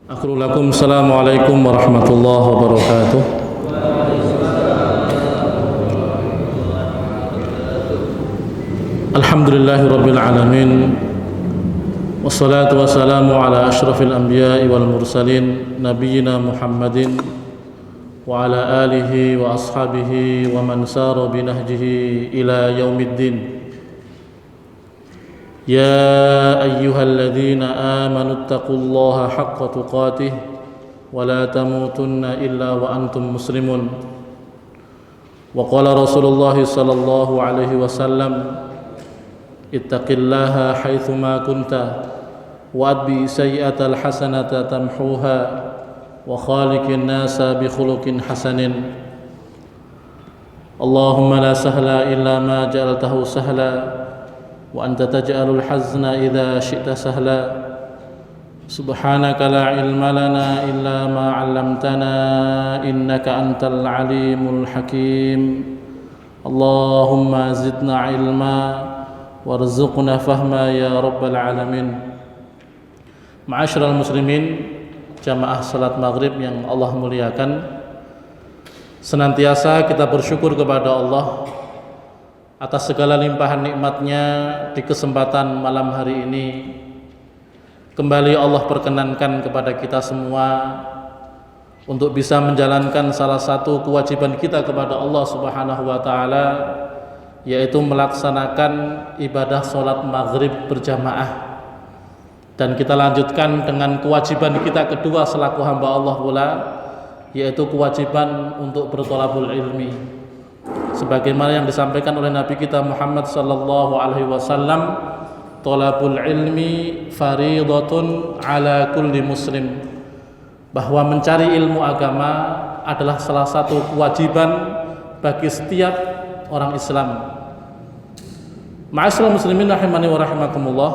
Assalamualaikum warahmatullahi wabarakatuh. Alhamdulillahirabbil alamin. Wassalatu wassalamu ala asyrafil anbiya'i wal mursalin nabiyyina Muhammadin wa ala alihi wa ashabihi wa man sara binahjihi ila yaumiddin. يا أيها الذين آمنوا اتقوا الله حق تقاته ولا تموتن إلا وأنتم مسلمون وقال رسول الله صلى الله عليه وسلم اتق الله حيثما كنت وأتبع السيئة الحسنة تمحوها وخالق الناس بخلق حسن اللهم لا سهل إلا ما جعلته سهلا وأنت تجعل الحزن إذا شئت سهلا سبحانك لا علم لنا إلا ما علمتنا إنك أنت العليم الحكيم اللهم زدنا علما وارزقنا فهما يا رب العالمين. Ma'asyiral muslimin, jamaah salat maghrib yang Allah muliakan, senantiasa kita bersyukur kepada Allah atas segala limpahan nikmatnya. Di kesempatan malam hari ini kembali Allah perkenankan kepada kita semua untuk bisa menjalankan salah satu kewajiban kita kepada Allah Subhanahu wa taala, yaitu melaksanakan ibadah sholat maghrib berjamaah. Dan kita lanjutkan dengan kewajiban kita kedua selaku hamba Allah pula, yaitu kewajiban untuk berthalabul ilmi. Sebagaimana yang disampaikan oleh Nabi kita Muhammad sallallahu alaihi wasallam, thalabul ilmi fariidatun ala kulli muslim, bahwa mencari ilmu agama adalah salah satu kewajiban bagi setiap orang Islam. Ma'asyiral muslimin rahimani wa rahimakumullah.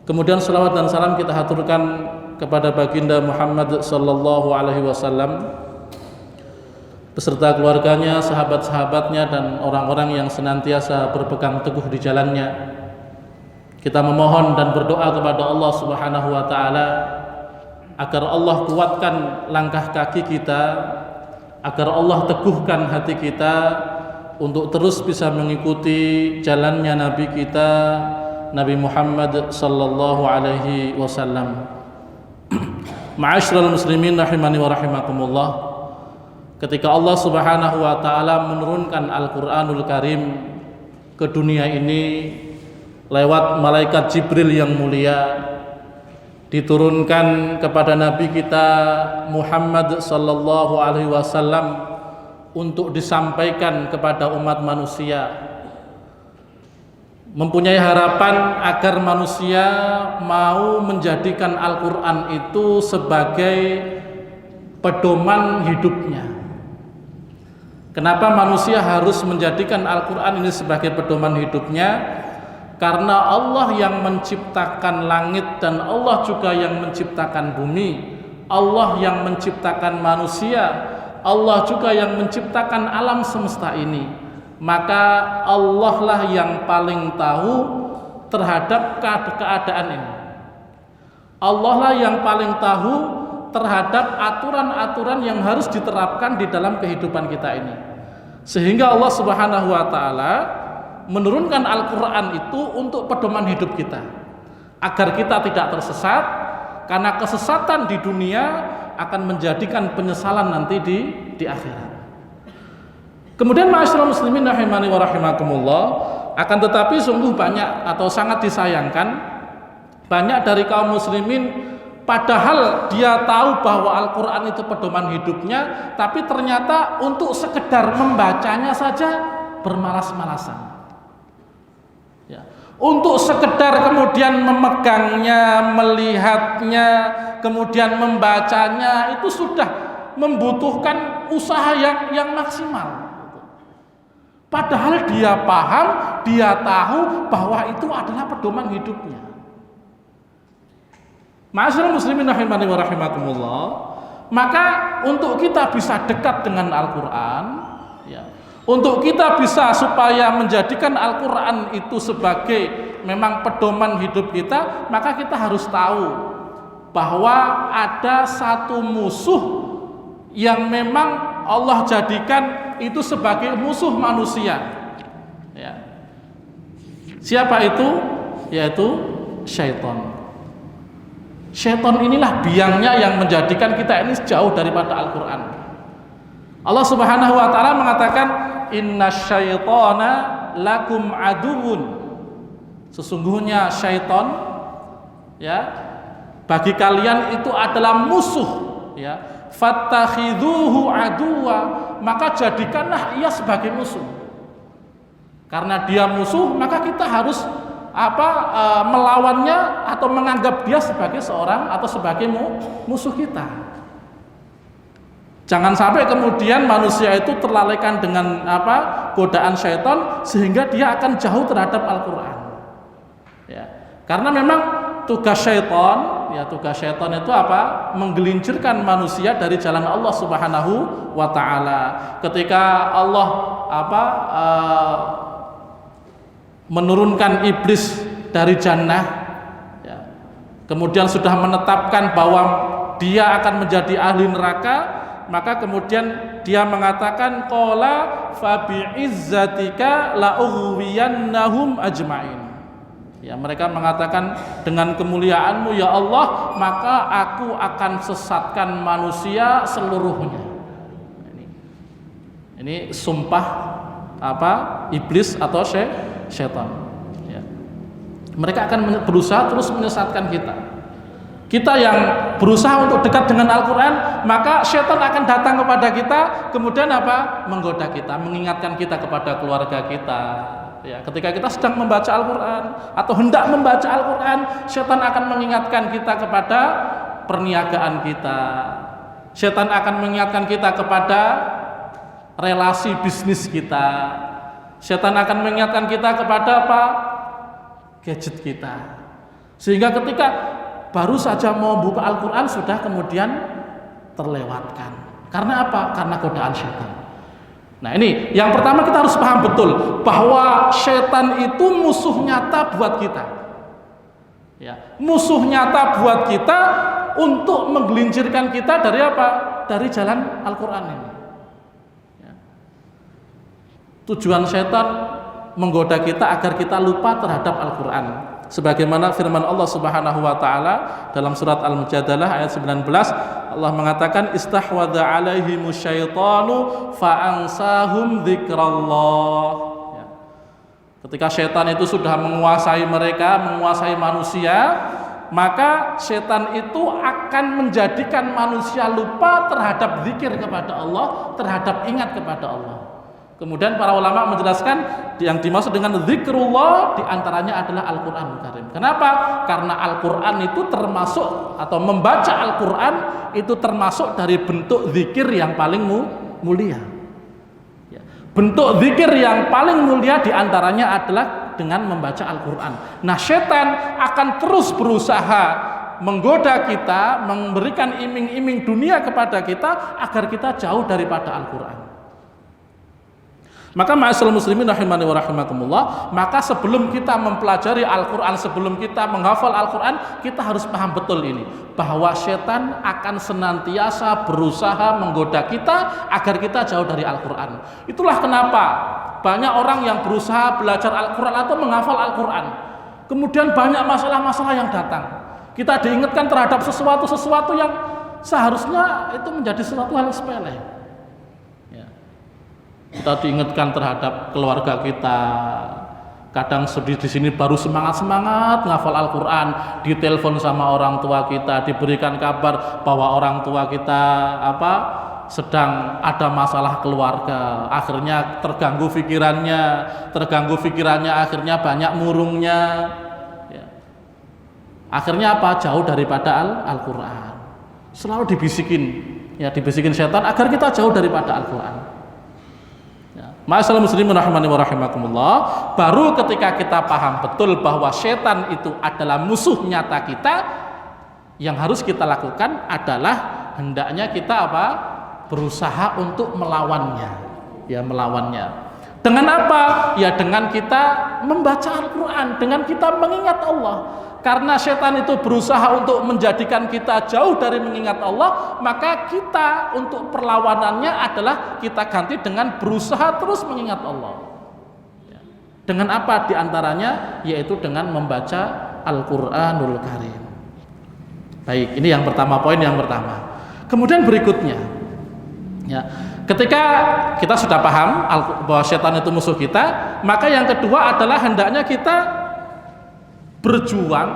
Kemudian salawat dan salam kita haturkan kepada baginda Muhammad sallallahu alaihi wasallam beserta keluarganya, sahabat-sahabatnya, dan orang-orang yang senantiasa berpegang teguh di jalannya. Kita memohon dan berdoa kepada Allah Subhanahu wa taala agar Allah kuatkan langkah kaki kita, agar Allah teguhkan hati kita untuk terus bisa mengikuti jalannya Nabi kita, Nabi Muhammad sallallahu alaihi wasallam. Ma'asyiral muslimin rahimani wa rahimakumullah. Ketika Allah Subhanahu wa taala menurunkan Al-Qur'anul Karim ke dunia ini lewat malaikat Jibril yang mulia, diturunkan kepada Nabi kita Muhammad sallallahu alaihi wasallam untuk disampaikan kepada umat manusia, mempunyai harapan agar manusia mau menjadikan Al-Qur'an itu sebagai pedoman hidupnya. Kenapa manusia harus menjadikan Al-Quran ini sebagai pedoman hidupnya? Karena Allah yang menciptakan langit dan Allah juga yang menciptakan bumi, Allah yang menciptakan manusia, Allah juga yang menciptakan alam semesta ini. Maka Allah lah yang paling tahu terhadap keadaan ini. Allah lah yang paling tahu terhadap aturan-aturan yang harus diterapkan di dalam kehidupan kita ini. Sehingga Allah Subhanahu wa taala menurunkan Al-Qur'an itu untuk pedoman hidup kita, agar kita tidak tersesat, karena kesesatan di dunia akan menjadikan penyesalan nanti di akhirat. Kemudian ma'asyiral muslimin rahimani wa rahimakumullah, akan tetapi sungguh banyak atau sangat disayangkan banyak dari kaum muslimin, padahal dia tahu bahwa Al-Quran itu pedoman hidupnya, tapi ternyata untuk sekedar membacanya saja bermalas-malasan ya. Untuk sekedar kemudian memegangnya, melihatnya, kemudian membacanya, itu sudah membutuhkan usaha yang maksimal. Padahal dia paham, dia tahu bahwa itu adalah pedoman hidupnya. Ma'asyiral muslimin rahimani wa rahimakumullah, maka untuk kita bisa dekat dengan Al-Quran ya, untuk kita bisa supaya menjadikan Al-Quran itu sebagai memang pedoman hidup kita, maka kita harus tahu bahwa ada satu musuh yang memang Allah jadikan itu sebagai musuh manusia. Ya. Siapa itu? Yaitu syaitan. Syaitan inilah biangnya yang menjadikan kita ini jauh daripada Al-Quran. Allah Subhanahu wa ta'ala mengatakan, inna syaitana lakum aduun. Sesungguhnya syaitan, ya, bagi kalian itu adalah musuh, ya. Fattakhidhuhu aduwa, maka jadikanlah ia sebagai musuh. Karena dia musuh, maka kita harus melawannya atau menganggap dia sebagai seorang atau sebagai musuh kita. Jangan sampai kemudian manusia itu terlalaikan dengan godaan syaitan sehingga dia akan jauh terhadap Al-Quran. Ya. Karena memang tugas syaitan itu menggelincirkan manusia dari jalan Allah Subhanahu wa ta'ala. Ketika Allah menurunkan iblis dari jannah, ya, kemudian sudah menetapkan bahwa dia akan menjadi ahli neraka, maka kemudian dia mengatakan, qala fa bi'izzatika la ughwiyannahum ajma'in. Ya, mereka mengatakan, dengan kemuliaanmu ya Allah, maka aku akan sesatkan manusia seluruhnya. Ini sumpah iblis atau syaitan. Ya. Mereka akan berusaha terus menyesatkan kita. Kita yang berusaha untuk dekat dengan Al-Quran, maka syaitan akan datang kepada kita, kemudian menggoda kita, mengingatkan kita kepada keluarga kita. Ya, ketika kita sedang membaca Al-Quran atau hendak membaca Al-Quran, syaitan akan mengingatkan kita kepada perniagaan kita. Syaitan akan mengingatkan kita kepada relasi bisnis kita. Syaitan akan mengingatkan kita kepada gadget kita. Sehingga ketika baru saja mau buka Al-Quran sudah kemudian terlewatkan. Karena apa? Karena godaan syaitan. Nah, ini yang pertama kita harus paham betul bahwa syaitan itu musuh nyata buat kita. Ya, musuh nyata buat kita untuk menggelincirkan kita dari dari jalan Al-Quran ini. Tujuan syaitan menggoda kita agar kita lupa terhadap Al-Quran. Sebagaimana firman Allah Subhanahu wa ta'ala dalam surat Al-Mujadalah ayat 19, Allah mengatakan, istahwadha alaihimus syaitanu fa'ansahum dzikrallah. Ya. Ketika syaitan itu sudah menguasai mereka, menguasai manusia, maka syaitan itu akan menjadikan manusia lupa terhadap zikir kepada Allah, terhadap ingat kepada Allah. Kemudian para ulama menjelaskan yang dimaksud dengan zikrullah diantaranya adalah Al-Quran Karim. Kenapa? Karena Al-Quran itu termasuk, atau membaca Al-Quran itu termasuk dari bentuk zikir yang paling mulia. Ya. Bentuk zikir yang paling mulia diantaranya adalah dengan membaca Al-Quran. Nah, setan akan terus berusaha menggoda kita, memberikan iming-iming dunia kepada kita agar kita jauh daripada Al-Quran. Maka ma'asyiral muslimin rahimani wa rahimakumullah, maka sebelum kita mempelajari Al-Quran, sebelum kita menghafal Al-Quran, kita harus paham betul ini, bahwa setan akan senantiasa berusaha menggoda kita agar kita jauh dari Al-Quran. Itulah kenapa banyak orang yang berusaha belajar Al-Quran atau menghafal Al-Quran, kemudian banyak masalah-masalah yang datang. Kita diingatkan terhadap sesuatu yang seharusnya itu menjadi sesuatu hal sepele. Kita diingatkan terhadap keluarga kita. Kadang di sini baru semangat ngafal Al-Quran, ditelepon sama orang tua kita, diberikan kabar bahwa orang tua kita sedang ada masalah keluarga, akhirnya terganggu pikirannya, akhirnya banyak murungnya. Ya. Akhirnya jauh daripada Al-Quran. Selalu dibisikin setan agar kita jauh daripada Al-Quran. Ma'asyiral muslimin rahimani wa rahimakumullah, baru ketika kita paham betul bahwa setan itu adalah musuh nyata kita, yang harus kita lakukan adalah hendaknya kita berusaha untuk melawannya. Ya, melawannya. Dengan apa? Ya dengan kita membaca Al-Quran, dengan kita mengingat Allah. Karena setan itu berusaha untuk menjadikan kita jauh dari mengingat Allah, maka kita untuk perlawanannya adalah kita ganti dengan berusaha terus mengingat Allah. Dengan apa diantaranya? Yaitu dengan membaca Al-Quranul Karim. Baik, ini yang pertama, poin yang pertama. Kemudian berikutnya, ya, ketika kita sudah paham bahwa setan itu musuh kita, maka yang kedua adalah hendaknya kita berjuang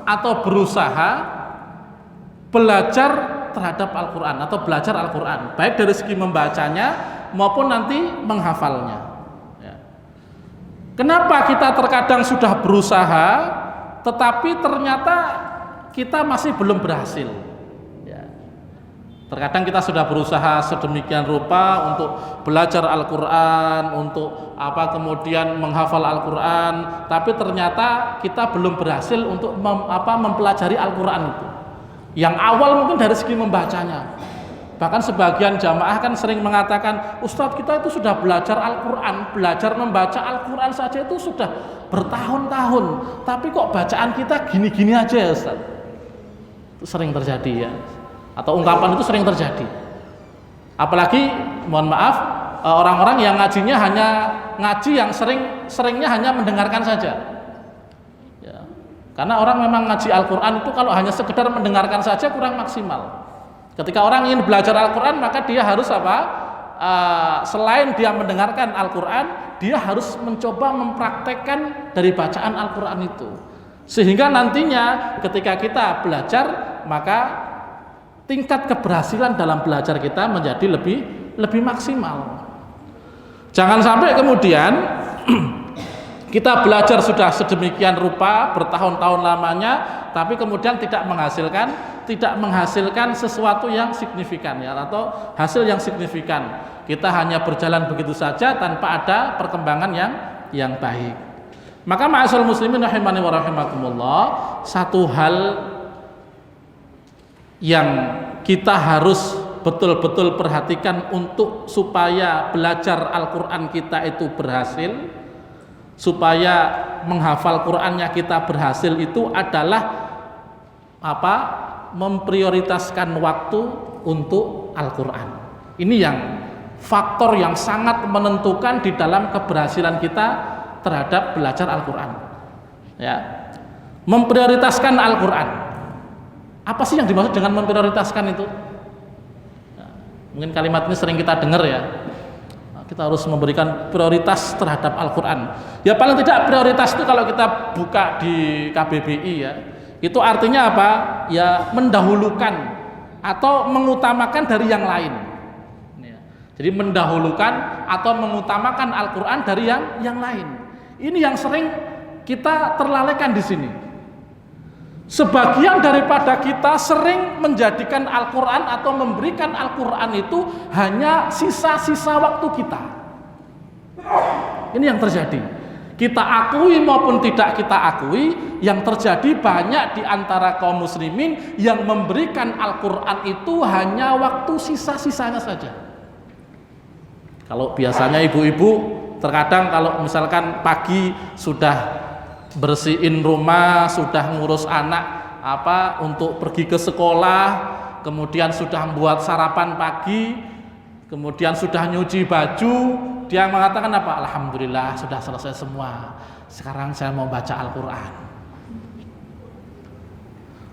atau berusaha belajar terhadap Al-Quran atau belajar Al-Quran, baik dari segi membacanya maupun nanti menghafalnya. Ya. Kenapa kita terkadang sudah berusaha tetapi ternyata kita masih belum berhasil? Terkadang kita sudah berusaha sedemikian rupa untuk belajar Al-Quran, untuk kemudian menghafal Al-Quran, tapi ternyata kita belum berhasil untuk mempelajari Al-Quran itu. Yang awal mungkin dari segi membacanya. Bahkan sebagian jamaah kan sering mengatakan, Ustadz, kita itu sudah belajar Al-Quran, belajar membaca Al-Quran saja itu sudah bertahun-tahun, tapi kok bacaan kita gini-gini aja ya Ustadz. Itu sering terjadi ya. Atau ungkapan itu sering terjadi. Apalagi mohon maaf, orang-orang yang ngajinya hanya ngaji yang seringnya hanya mendengarkan saja. Ya. Karena orang memang ngaji Al-Quran itu kalau hanya sekedar mendengarkan saja kurang maksimal. Ketika orang ingin belajar Al-Quran, maka dia harus selain dia mendengarkan Al-Quran, dia harus mencoba mempraktekkan dari bacaan Al-Quran itu. Sehingga nantinya ketika kita belajar, maka tingkat keberhasilan dalam belajar kita menjadi lebih maksimal. Jangan sampai kemudian kita belajar sudah sedemikian rupa bertahun-tahun lamanya, tapi kemudian tidak menghasilkan sesuatu yang signifikan ya, atau hasil yang signifikan. Kita hanya berjalan begitu saja tanpa ada perkembangan yang baik. Maka ma'asyiral muslimin rahimani wa rahimakumullah, satu hal yang kita harus betul-betul perhatikan untuk supaya belajar Al-Quran kita itu berhasil, supaya menghafal Qurannya kita berhasil, itu adalah memprioritaskan waktu untuk Al-Quran. Ini yang faktor yang sangat menentukan di dalam keberhasilan kita terhadap belajar Al-Quran ya. Memprioritaskan Al-Quran. Apa sih yang dimaksud dengan memprioritaskan itu? Nah, mungkin kalimat ini sering kita dengar ya. Kita harus memberikan prioritas terhadap Al-Quran. Ya paling tidak prioritas itu kalau kita buka di KBBI ya, itu artinya apa? Ya mendahulukan atau mengutamakan dari yang lain. Jadi mendahulukan atau mengutamakan Al-Quran dari yang lain. Ini yang sering kita terlalaikan di sini. Sebagian daripada kita sering menjadikan Al-Quran atau memberikan Al-Quran itu hanya sisa-sisa waktu kita. Ini yang terjadi. Kita akui maupun tidak kita akui, yang terjadi banyak di antara kaum muslimin yang memberikan Al-Quran itu hanya waktu sisa-sisanya saja. Kalau biasanya ibu-ibu terkadang kalau misalkan pagi sudah bersihin rumah, sudah ngurus anak untuk pergi ke sekolah, kemudian sudah membuat sarapan pagi, kemudian sudah nyuci baju, dia mengatakan apa? Alhamdulillah sudah selesai semua. Sekarang saya mau baca Al-Quran.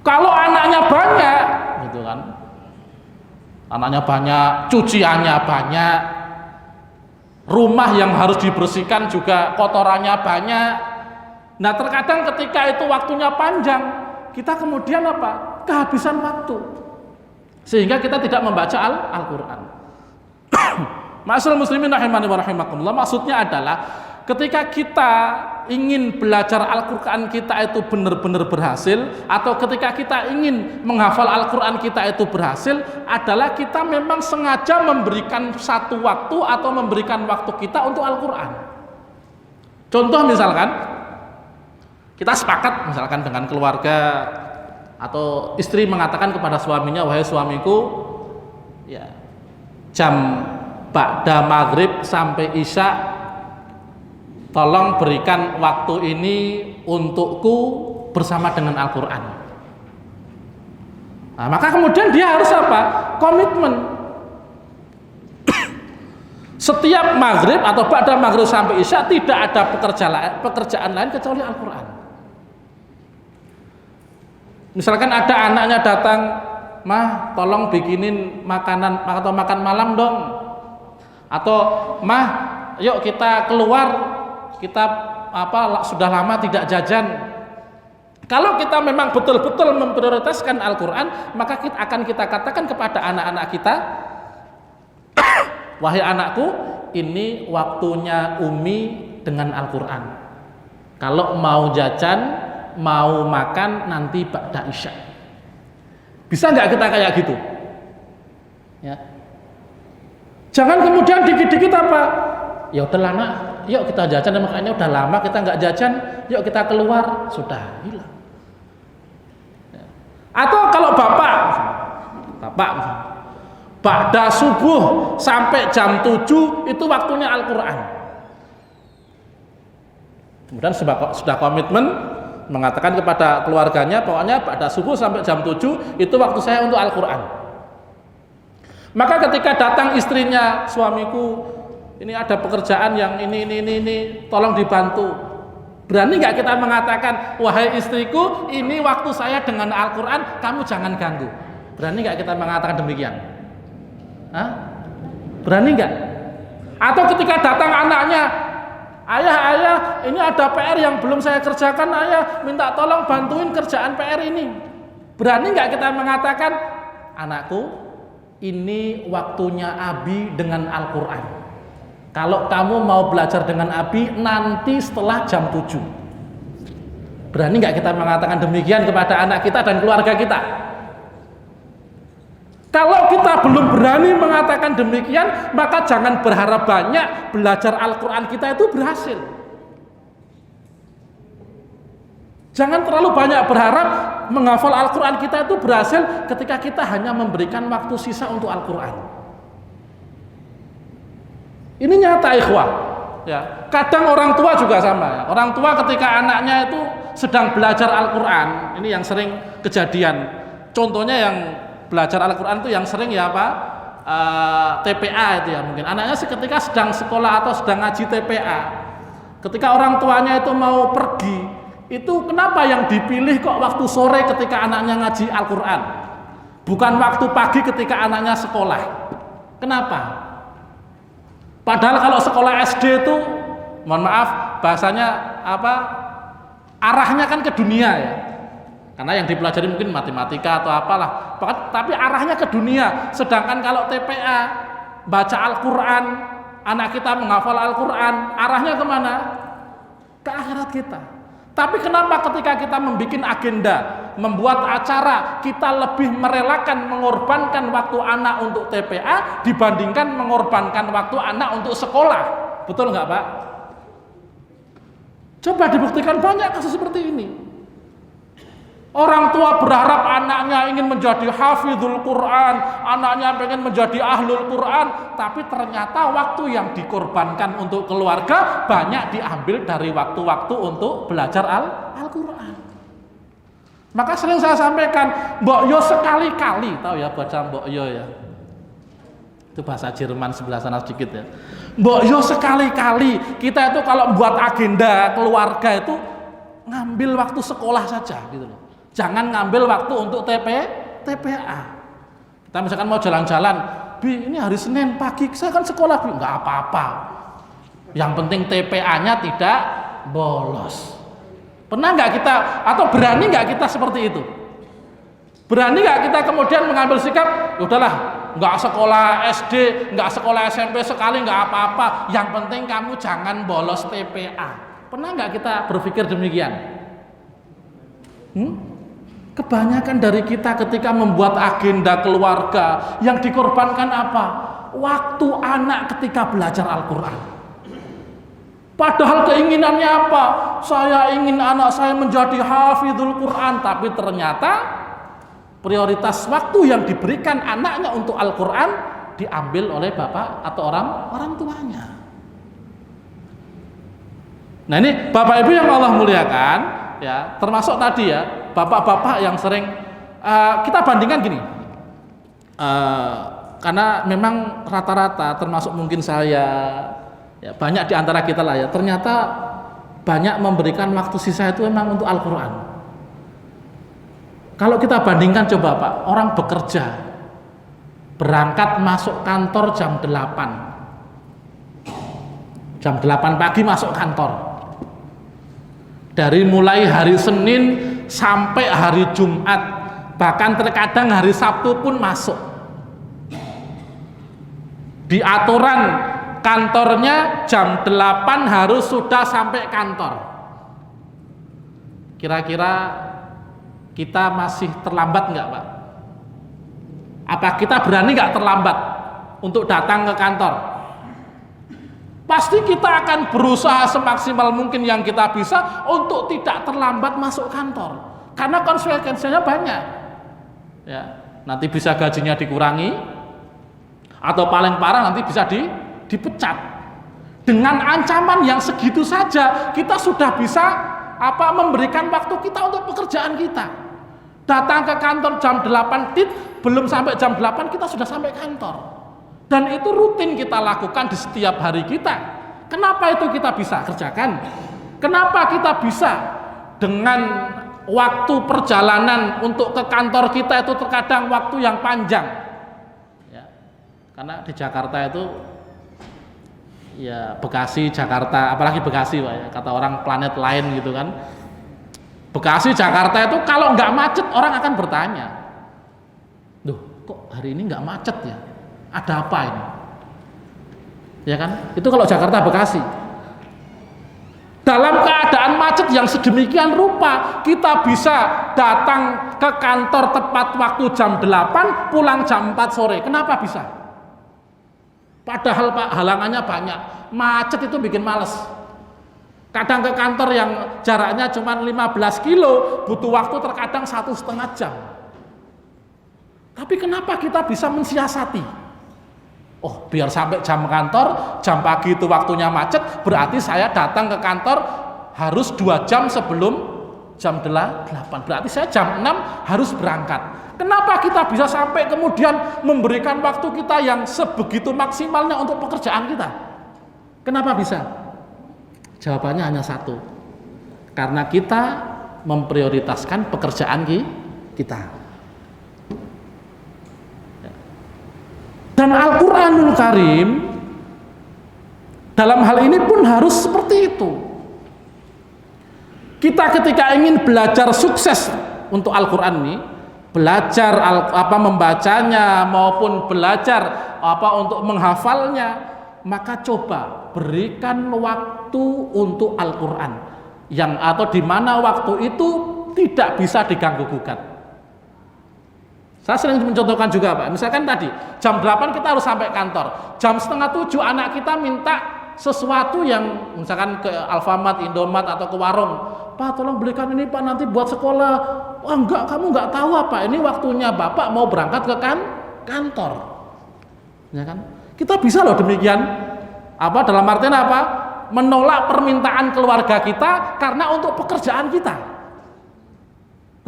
Kalau anaknya banyak, gitu kan? Anaknya banyak, cuciannya banyak, rumah yang harus dibersihkan juga kotorannya banyak. Nah terkadang ketika itu waktunya panjang, kita kemudian kehabisan waktu, sehingga kita tidak membaca Al-Quran. Ma'asyiral muslimin rahimani wa rahimakumullah, maksudnya adalah ketika kita ingin belajar Al-Quran kita itu benar-benar berhasil, atau ketika kita ingin menghafal Al-Quran kita itu berhasil, adalah kita memang sengaja memberikan satu waktu atau memberikan waktu kita untuk Al-Quran. Contoh misalkan kita sepakat misalkan dengan keluarga, atau istri mengatakan kepada suaminya, wahai suamiku, ya jam ba'da maghrib sampai isya tolong berikan waktu ini untukku bersama dengan Al-Quran. Nah, maka kemudian dia harus apa? Komitmen. Setiap maghrib atau pada maghrib sampai isya tidak ada pekerjaan lain kecuali Al-Quran. Misalkan ada anaknya datang, "Mah, tolong bikinin makanan atau makan malam dong." Atau, "Mah, yuk kita keluar, kita sudah lama tidak jajan." Kalau kita memang betul-betul memprioritaskan Al-Quran, maka kita katakan kepada anak-anak kita, "Wahai anakku, ini waktunya Umi dengan Al-Quran. Kalau mau jajan, mau makan nanti ba'da isya." Bisa nggak kita kayak gitu? Ya. Jangan kemudian dikit-dikit apa? "Ya udah lama, yuk kita jajan, makanya udah lama kita nggak jajan, yuk kita keluar." Sudah hilang. Ya. Atau kalau bapak ba'da subuh sampai jam 7 itu waktunya Al-Quran. Kemudian sudah komitmen mengatakan kepada keluarganya, pokoknya ba'da subuh sampai jam 7 itu waktu saya untuk Al-Quran. Maka ketika datang istrinya, "Suamiku, ini ada pekerjaan yang ini, tolong dibantu." Berani nggak kita mengatakan, "Wahai istriku, ini waktu saya dengan Al-Quran, kamu jangan ganggu"? Berani nggak kita mengatakan demikian? Hah? Berani nggak? Atau ketika datang anaknya, ayah, ini ada PR yang belum saya kerjakan, ayah, minta tolong bantuin kerjaan PR ini." Berani nggak kita mengatakan, "Anakku, ini waktunya Abi dengan Al-Quran. Kalau kamu mau belajar dengan Abi, nanti setelah jam 7. Berani nggak kita mengatakan demikian kepada anak kita dan keluarga kita? Kalau kita belum berani mengatakan demikian, maka jangan berharap banyak belajar Al-Quran kita itu berhasil. Jangan terlalu banyak berharap menghafal Al-Quran kita itu berhasil ketika kita hanya memberikan waktu sisa untuk Al-Quran. Ini nyata, ikhwah. Ya, kadang orang tua juga sama. Ya. Orang tua ketika anaknya itu sedang belajar Al-Quran, ini yang sering kejadian. Contohnya yang belajar Al-Quran itu yang sering ya TPA itu ya, mungkin anaknya ketika sedang sekolah atau sedang ngaji TPA, ketika orang tuanya itu mau pergi, itu kenapa yang dipilih kok waktu sore ketika anaknya ngaji Al-Quran, bukan waktu pagi ketika anaknya sekolah? Kenapa? Padahal kalau sekolah SD itu, mohon maaf bahasanya arahnya kan ke dunia ya. Karena yang dipelajari mungkin matematika atau apalah, tapi arahnya ke dunia. Sedangkan kalau TPA, baca Al-Quran, anak kita menghafal Al-Quran, arahnya kemana? Ke akhirat kita. Tapi kenapa ketika kita membuat agenda, membuat acara, kita lebih merelakan mengorbankan waktu anak untuk TPA dibandingkan mengorbankan waktu anak untuk sekolah? Betul nggak, Pak? Coba dibuktikan, banyak kasus seperti ini. Orang tua berharap anaknya ingin menjadi hafizul Quran, anaknya pengen menjadi ahlul Quran, tapi ternyata waktu yang dikorbankan untuk keluarga banyak diambil dari waktu-waktu untuk belajar Al-Quran. Maka sering saya sampaikan, Mbok Yo sekali-kali, tahu ya baca Mbok Yo ya? Itu bahasa Jerman sebelah sana sedikit ya. Mbok Yo sekali-kali, kita itu kalau buat agenda keluarga itu ngambil waktu sekolah saja gitu loh. Jangan ngambil waktu untuk TPA. Kita misalkan mau jalan-jalan, "Bi, ini hari Senin pagi, saya kan sekolah, Bi." Nggak apa-apa. Yang penting TPA-nya tidak bolos. Pernah nggak kita, atau berani nggak kita seperti itu? Berani nggak kita kemudian mengambil sikap, udahlah, nggak sekolah SD, nggak sekolah SMP sekali, nggak apa-apa. Yang penting kamu jangan bolos TPA. Pernah nggak kita berpikir demikian? Kebanyakan dari kita ketika membuat agenda keluarga yang dikorbankan apa? Waktu anak ketika belajar Al-Quran. Padahal keinginannya apa? Saya ingin anak saya menjadi hafizul Quran, tapi ternyata prioritas waktu yang diberikan anaknya untuk Al-Quran diambil oleh bapak atau orang tuanya. Nah ini Bapak Ibu yang Allah muliakan, ya, termasuk tadi ya, bapak-bapak yang sering kita bandingkan gini, karena memang rata-rata, termasuk mungkin saya, ya, banyak di antara kita lah ya, ternyata banyak memberikan waktu sisa itu memang untuk Al-Quran. Kalau kita bandingkan coba Pak, orang bekerja, berangkat masuk kantor jam 8, jam 8 pagi masuk kantor. Dari mulai hari Senin sampai hari Jumat, bahkan terkadang hari Sabtu pun masuk. Di aturan kantornya jam 8 harus sudah sampai kantor. Kira-kira kita masih terlambat nggak Pak? Apa kita berani nggak terlambat untuk datang ke kantor? Pasti kita akan berusaha semaksimal mungkin yang kita bisa untuk tidak terlambat masuk kantor, karena konsekuensinya banyak. Ya, nanti bisa gajinya dikurangi, atau paling parah nanti bisa dipecat. Dengan ancaman yang segitu saja, kita sudah bisa memberikan waktu kita untuk pekerjaan kita. Datang ke kantor jam 8 tit, belum sampai jam 8 kita sudah sampai kantor. Dan itu rutin kita lakukan di setiap hari kita. Kenapa itu kita bisa kerjakan? Kenapa kita bisa dengan waktu perjalanan untuk ke kantor kita itu terkadang waktu yang panjang? Ya, karena di Jakarta itu, ya Bekasi, Jakarta, apalagi Bekasi Pak ya, kata orang planet lain gitu kan. Bekasi, Jakarta itu kalau nggak macet orang akan bertanya, "Duh, kok hari ini nggak macet ya? Ada apa ini?" Ya kan? Itu kalau Jakarta Bekasi. Dalam keadaan macet yang sedemikian rupa, kita bisa datang ke kantor tepat waktu jam 8, pulang jam 4 sore. Kenapa bisa? Padahal Pak, halangannya banyak. Macet itu bikin males. Kadang ke kantor yang jaraknya cuma 15 kilo, butuh waktu terkadang 1,5 jam. Tapi kenapa kita bisa mensiasati? Oh, biar sampai jam kantor, jam pagi itu waktunya macet, berarti saya datang ke kantor harus 2 jam sebelum jam 8. Berarti saya jam 6 harus berangkat. Kenapa kita bisa sampai kemudian memberikan waktu kita yang sebegitu maksimalnya untuk pekerjaan kita? Kenapa bisa? Jawabannya hanya satu. Karena kita memprioritaskan pekerjaan kita. Dan Al-Quranul Karim dalam hal ini pun harus seperti itu. Kita ketika ingin belajar sukses untuk Al-Quran ini, belajar membacanya maupun belajar untuk menghafalnya, maka coba berikan waktu untuk Al-Quran atau di mana waktu itu tidak bisa diganggu gugat. Saya sering mencontohkan juga Pak, misalkan tadi jam 8 kita harus sampai kantor, jam 6:30 anak kita minta sesuatu yang misalkan ke Alfamart, Indomaret atau ke warung, "Pak tolong belikan ini Pak nanti buat sekolah." "Wah enggak, kamu enggak tahu apa, ini waktunya Bapak mau berangkat ke kantor." Ya kan? Kita bisa loh demikian. Dalam artian apa? Menolak permintaan keluarga kita karena untuk pekerjaan kita.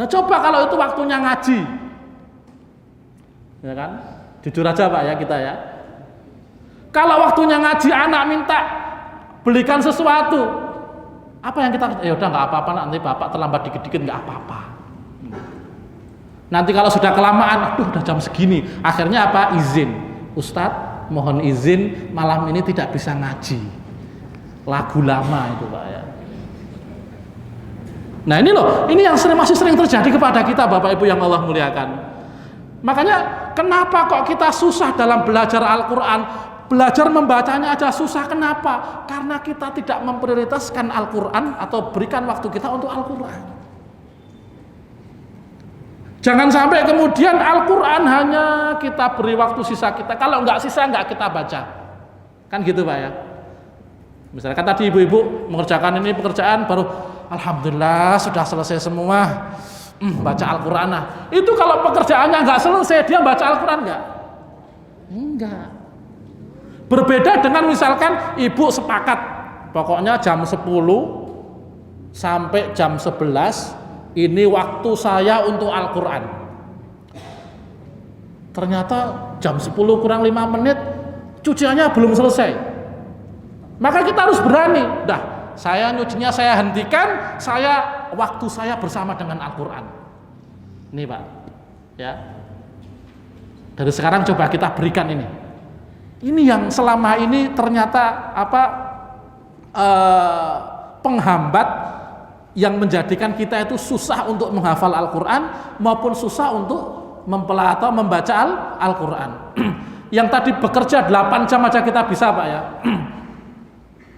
Nah coba kalau itu waktunya ngaji. Ya kan? Jujur aja Pak ya kita ya. Kalau waktunya ngaji anak minta belikan sesuatu, apa yang kita, ya udah nggak apa-apa nanti Bapak terlambat dikit-dikit nggak apa-apa. Nanti kalau sudah kelamaan, aduh udah jam segini, akhirnya apa? Izin, Ustadz mohon izin malam ini tidak bisa ngaji, lagu lama itu Pak ya. Nah ini loh, ini yang masih sering terjadi kepada kita Bapak Ibu yang Allah muliakan. Makanya kenapa kok kita susah dalam belajar Al-Quran, belajar membacanya aja susah, kenapa? Karena kita tidak memprioritaskan Al-Quran atau berikan waktu kita untuk Al-Quran. Jangan sampai kemudian Al-Quran hanya kita beri waktu sisa kita, kalau nggak sisa nggak kita baca, kan gitu Pak ya. Misalkan tadi ibu-ibu mengerjakan ini pekerjaan baru, alhamdulillah sudah selesai semua, baca Al-Quran. Nah, itu kalau pekerjaannya nggak selesai, dia baca Al-Quran nggak? Enggak. Berbeda dengan misalkan ibu sepakat pokoknya jam 10 sampai jam 11 ini waktu saya untuk Al-Quran. Ternyata jam 10 kurang 5 menit cuciannya belum selesai. Maka kita harus berani. Dah, saya nyucinya saya hentikan, waktu saya bersama dengan Al-Quran. Ini Pak, ya. Dari sekarang coba kita berikan ini. Ini yang selama ini ternyata penghambat yang menjadikan kita itu susah untuk menghafal Al-Quran maupun susah untuk mempelajari atau membaca Al-Quran. Yang tadi bekerja 8 jam aja kita bisa Pak ya.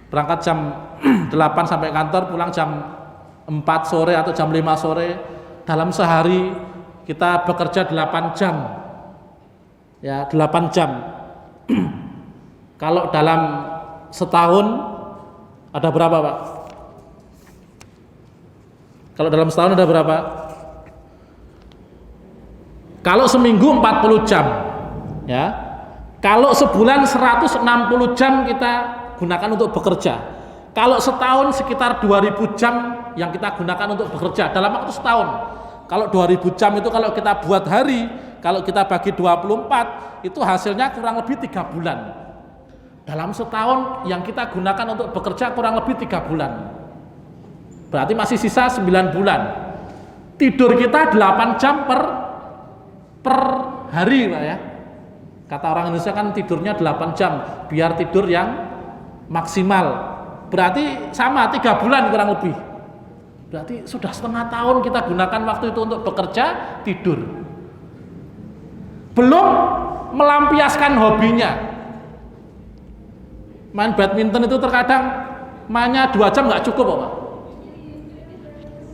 Berangkat jam 8 sampai kantor, pulang jam 4 sore atau jam 5 sore. Dalam sehari kita bekerja 8 jam. Ya, 8 jam. Kalau dalam setahun ada berapa Pak? Kalau dalam setahun ada berapa? Kalau seminggu 40 jam, ya. Kalau sebulan 160 jam kita gunakan untuk bekerja. Kalau setahun sekitar 2000 jam yang kita gunakan untuk bekerja dalam waktu setahun. Kalau 2000 jam itu kalau kita buat hari, kalau kita bagi 24, itu hasilnya kurang lebih 3 bulan. Dalam setahun yang kita gunakan untuk bekerja kurang lebih 3 bulan. Berarti masih sisa 9 bulan. Tidur kita 8 jam per hari Pak ya. Kata orang Indonesia kan tidurnya 8 jam biar tidur yang maksimal. Berarti sama 3 bulan kurang lebih. Berarti sudah setengah tahun kita gunakan waktu itu untuk bekerja, tidur. Belum melampiaskan hobinya. Main badminton itu terkadang mainnya 2 jam nggak cukup Pak.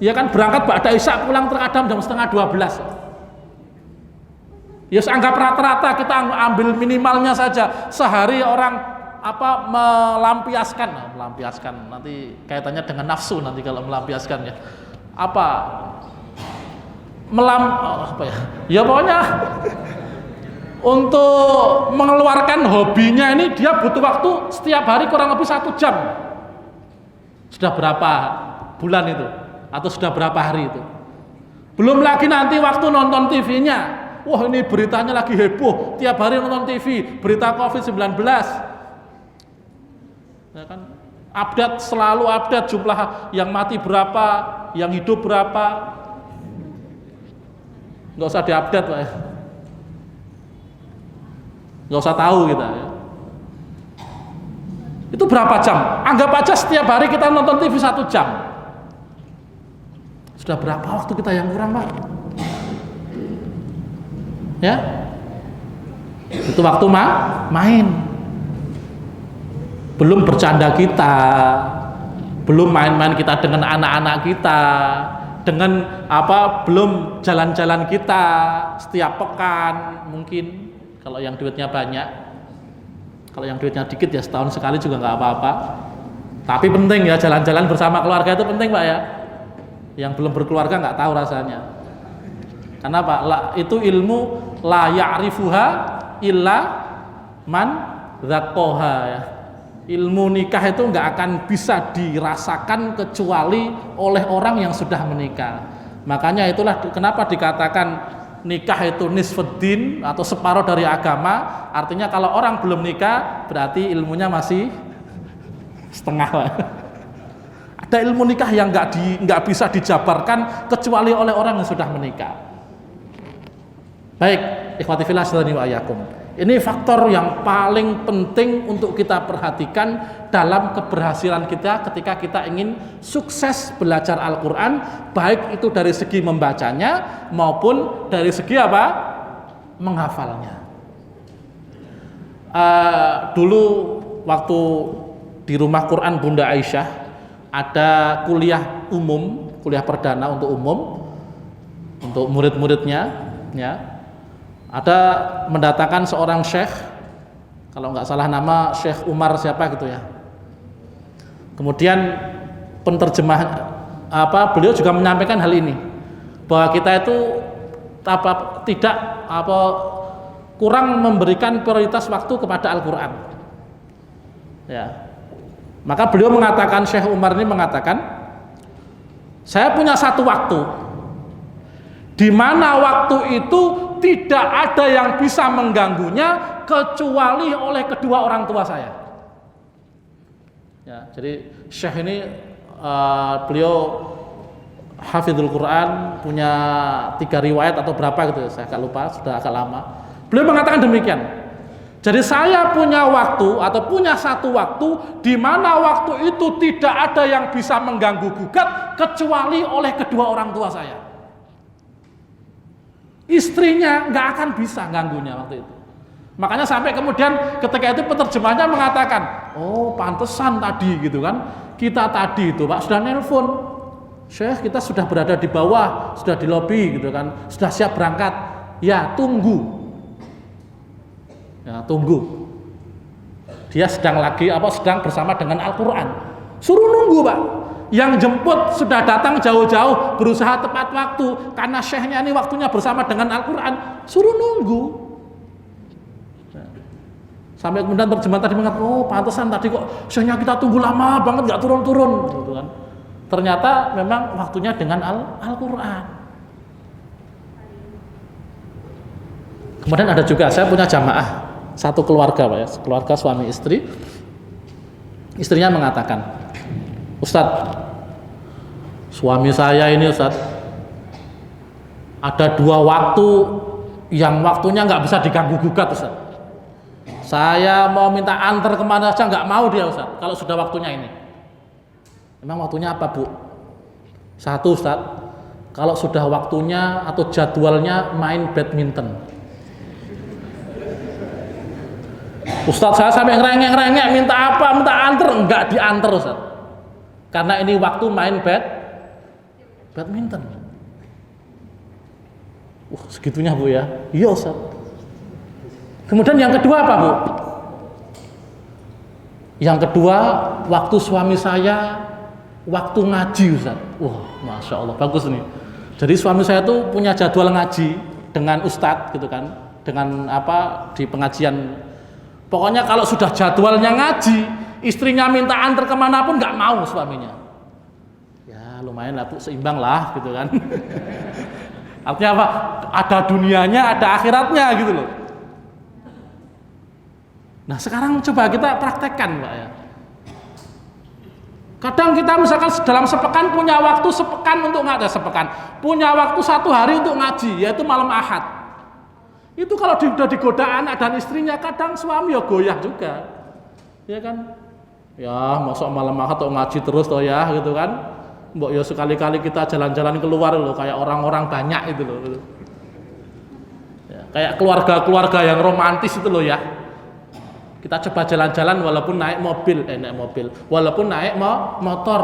Ya kan berangkat ba'da isya pulang terkadang jam setengah 12. Ya anggap rata-rata kita ambil minimalnya saja sehari orang melampiaskan nanti kaitannya dengan nafsu nanti kalau melampiaskan ya ya pokoknya untuk mengeluarkan hobinya ini dia butuh waktu setiap hari kurang lebih 1 jam. Sudah berapa bulan itu atau sudah berapa hari itu? Belum lagi nanti waktu nonton TV-nya. Wah ini beritanya lagi heboh, tiap hari nonton TV, berita COVID-19. Ya kan? Update, selalu update jumlah yang mati berapa, yang hidup berapa. Nggak usah diupdate Pak ya. Nggak usah tahu kita ya. Itu berapa jam? Anggap aja setiap hari kita nonton TV 1 jam. Sudah berapa waktu kita yang kurang Pak? Ya, itu waktu main, belum bercanda kita, belum main-main kita dengan anak-anak kita, dengan belum jalan-jalan kita setiap pekan mungkin kalau yang duitnya banyak. Kalau yang duitnya dikit ya setahun sekali juga nggak apa-apa. Tapi penting ya jalan-jalan bersama keluarga itu penting Pak ya. Yang belum berkeluarga nggak tahu rasanya. Karena Pak, itu ilmu la ya'rifuha illa man dzaqaha ya. Ilmu nikah itu nggak akan bisa dirasakan kecuali oleh orang yang sudah menikah. Makanya itulah kenapa dikatakan nikah itu nisfuddin atau separuh dari agama. Artinya kalau orang belum nikah berarti ilmunya masih setengah Pak. Ada ilmu nikah yang nggak bisa dijabarkan kecuali oleh orang yang sudah menikah. Baik, ikhwati fillah sedani wa ayakum. Ini faktor yang paling penting untuk kita perhatikan dalam keberhasilan kita ketika kita ingin sukses belajar Al-Quran, baik itu dari segi membacanya maupun dari segi menghafalnya. Dulu waktu di rumah Quran Bunda Aisyah ada kuliah umum, kuliah perdana untuk umum, untuk murid-muridnya, ya. Ada mendatangkan seorang syekh, kalau nggak salah nama Syekh Umar siapa gitu ya. Kemudian penterjemah beliau juga menyampaikan hal ini, bahwa kita itu tidak kurang memberikan prioritas waktu kepada Al-Quran. Ya, Maka beliau mengatakan, Syekh Umar ini mengatakan, saya punya satu waktu di mana waktu itu tidak ada yang bisa mengganggunya kecuali oleh kedua orang tua saya. Ya, jadi Syekh ini beliau hafizul Quran, punya 3 riwayat atau berapa gitu, saya agak lupa, sudah agak lama. Beliau mengatakan demikian. Jadi saya punya waktu atau punya satu waktu di mana waktu itu tidak ada yang bisa mengganggu gugat kecuali oleh kedua orang tua saya. Istrinya nggak akan bisa ganggunya waktu itu. Makanya sampai kemudian ketika itu penerjemahnya mengatakan, oh pantesan tadi gitu kan, kita tadi itu Pak sudah nelpon, Syekh kita sudah berada di bawah, sudah di lobi gitu kan, sudah siap berangkat, ya tunggu. Ya, tunggu. Dia sedang bersama dengan Al-Quran. Suruh nunggu Pak. Yang jemput sudah datang jauh-jauh, berusaha tepat waktu, karena syekhnya ini waktunya bersama dengan Al-Quran. Suruh nunggu. Sampai kemudian terjemahan tadi mengatakan, oh pantesan tadi kok syekhnya kita tunggu lama banget gak turun-turun gitu kan. Ternyata memang waktunya dengan Al-Quran. Kemudian ada juga, saya punya jamaah satu keluarga Pak ya, keluarga suami istri. Istrinya mengatakan, Ustadz, suami saya ini Ustadz ada 2 waktu yang waktunya nggak bisa diganggu gugat Ustadz. Saya mau minta antar kemana saja nggak mau dia Ustadz kalau sudah waktunya ini. Memang waktunya apa Bu? 1 Ustadz, kalau sudah waktunya atau jadwalnya main badminton. Ustadz saya sampai ngerengek-ngerengek minta apa, minta antar, enggak diantar Ustadz. Karena ini waktu main badminton. Segitunya Bu ya. Iya Ustadz. Kemudian yang kedua apa Bu? Yang kedua waktu suami saya waktu ngaji Ustadz. Wah, Masya Allah, bagus nih. Jadi suami saya tuh punya jadwal ngaji dengan Ustadz gitu kan, dengan di pengajian. Pokoknya kalau sudah jadwalnya ngaji, istrinya minta antar kemanapun nggak mau suaminya. Ya lumayan lah Bu, seimbang lah gitu kan. Artinya apa? Ada dunianya, ada akhiratnya gitu loh. Nah sekarang coba kita praktekkan Pak ya. Kadang kita misalkan dalam sepekan punya waktu sepekan untuk punya waktu 1 hari untuk ngaji, yaitu malam Ahad. Itu kalau sudah digoda anak dan istrinya, kadang suami ya goyah juga, ya kan? Ya masuk malam Ahad atau ngaji terus toh ya, gitu kan? Mbok ya sekali-kali kita jalan-jalan keluar loh, kayak orang-orang banyak itu loh. Ya, kayak keluarga-keluarga yang romantis itu loh ya. Kita coba jalan-jalan walaupun naik mobil, walaupun naik motor.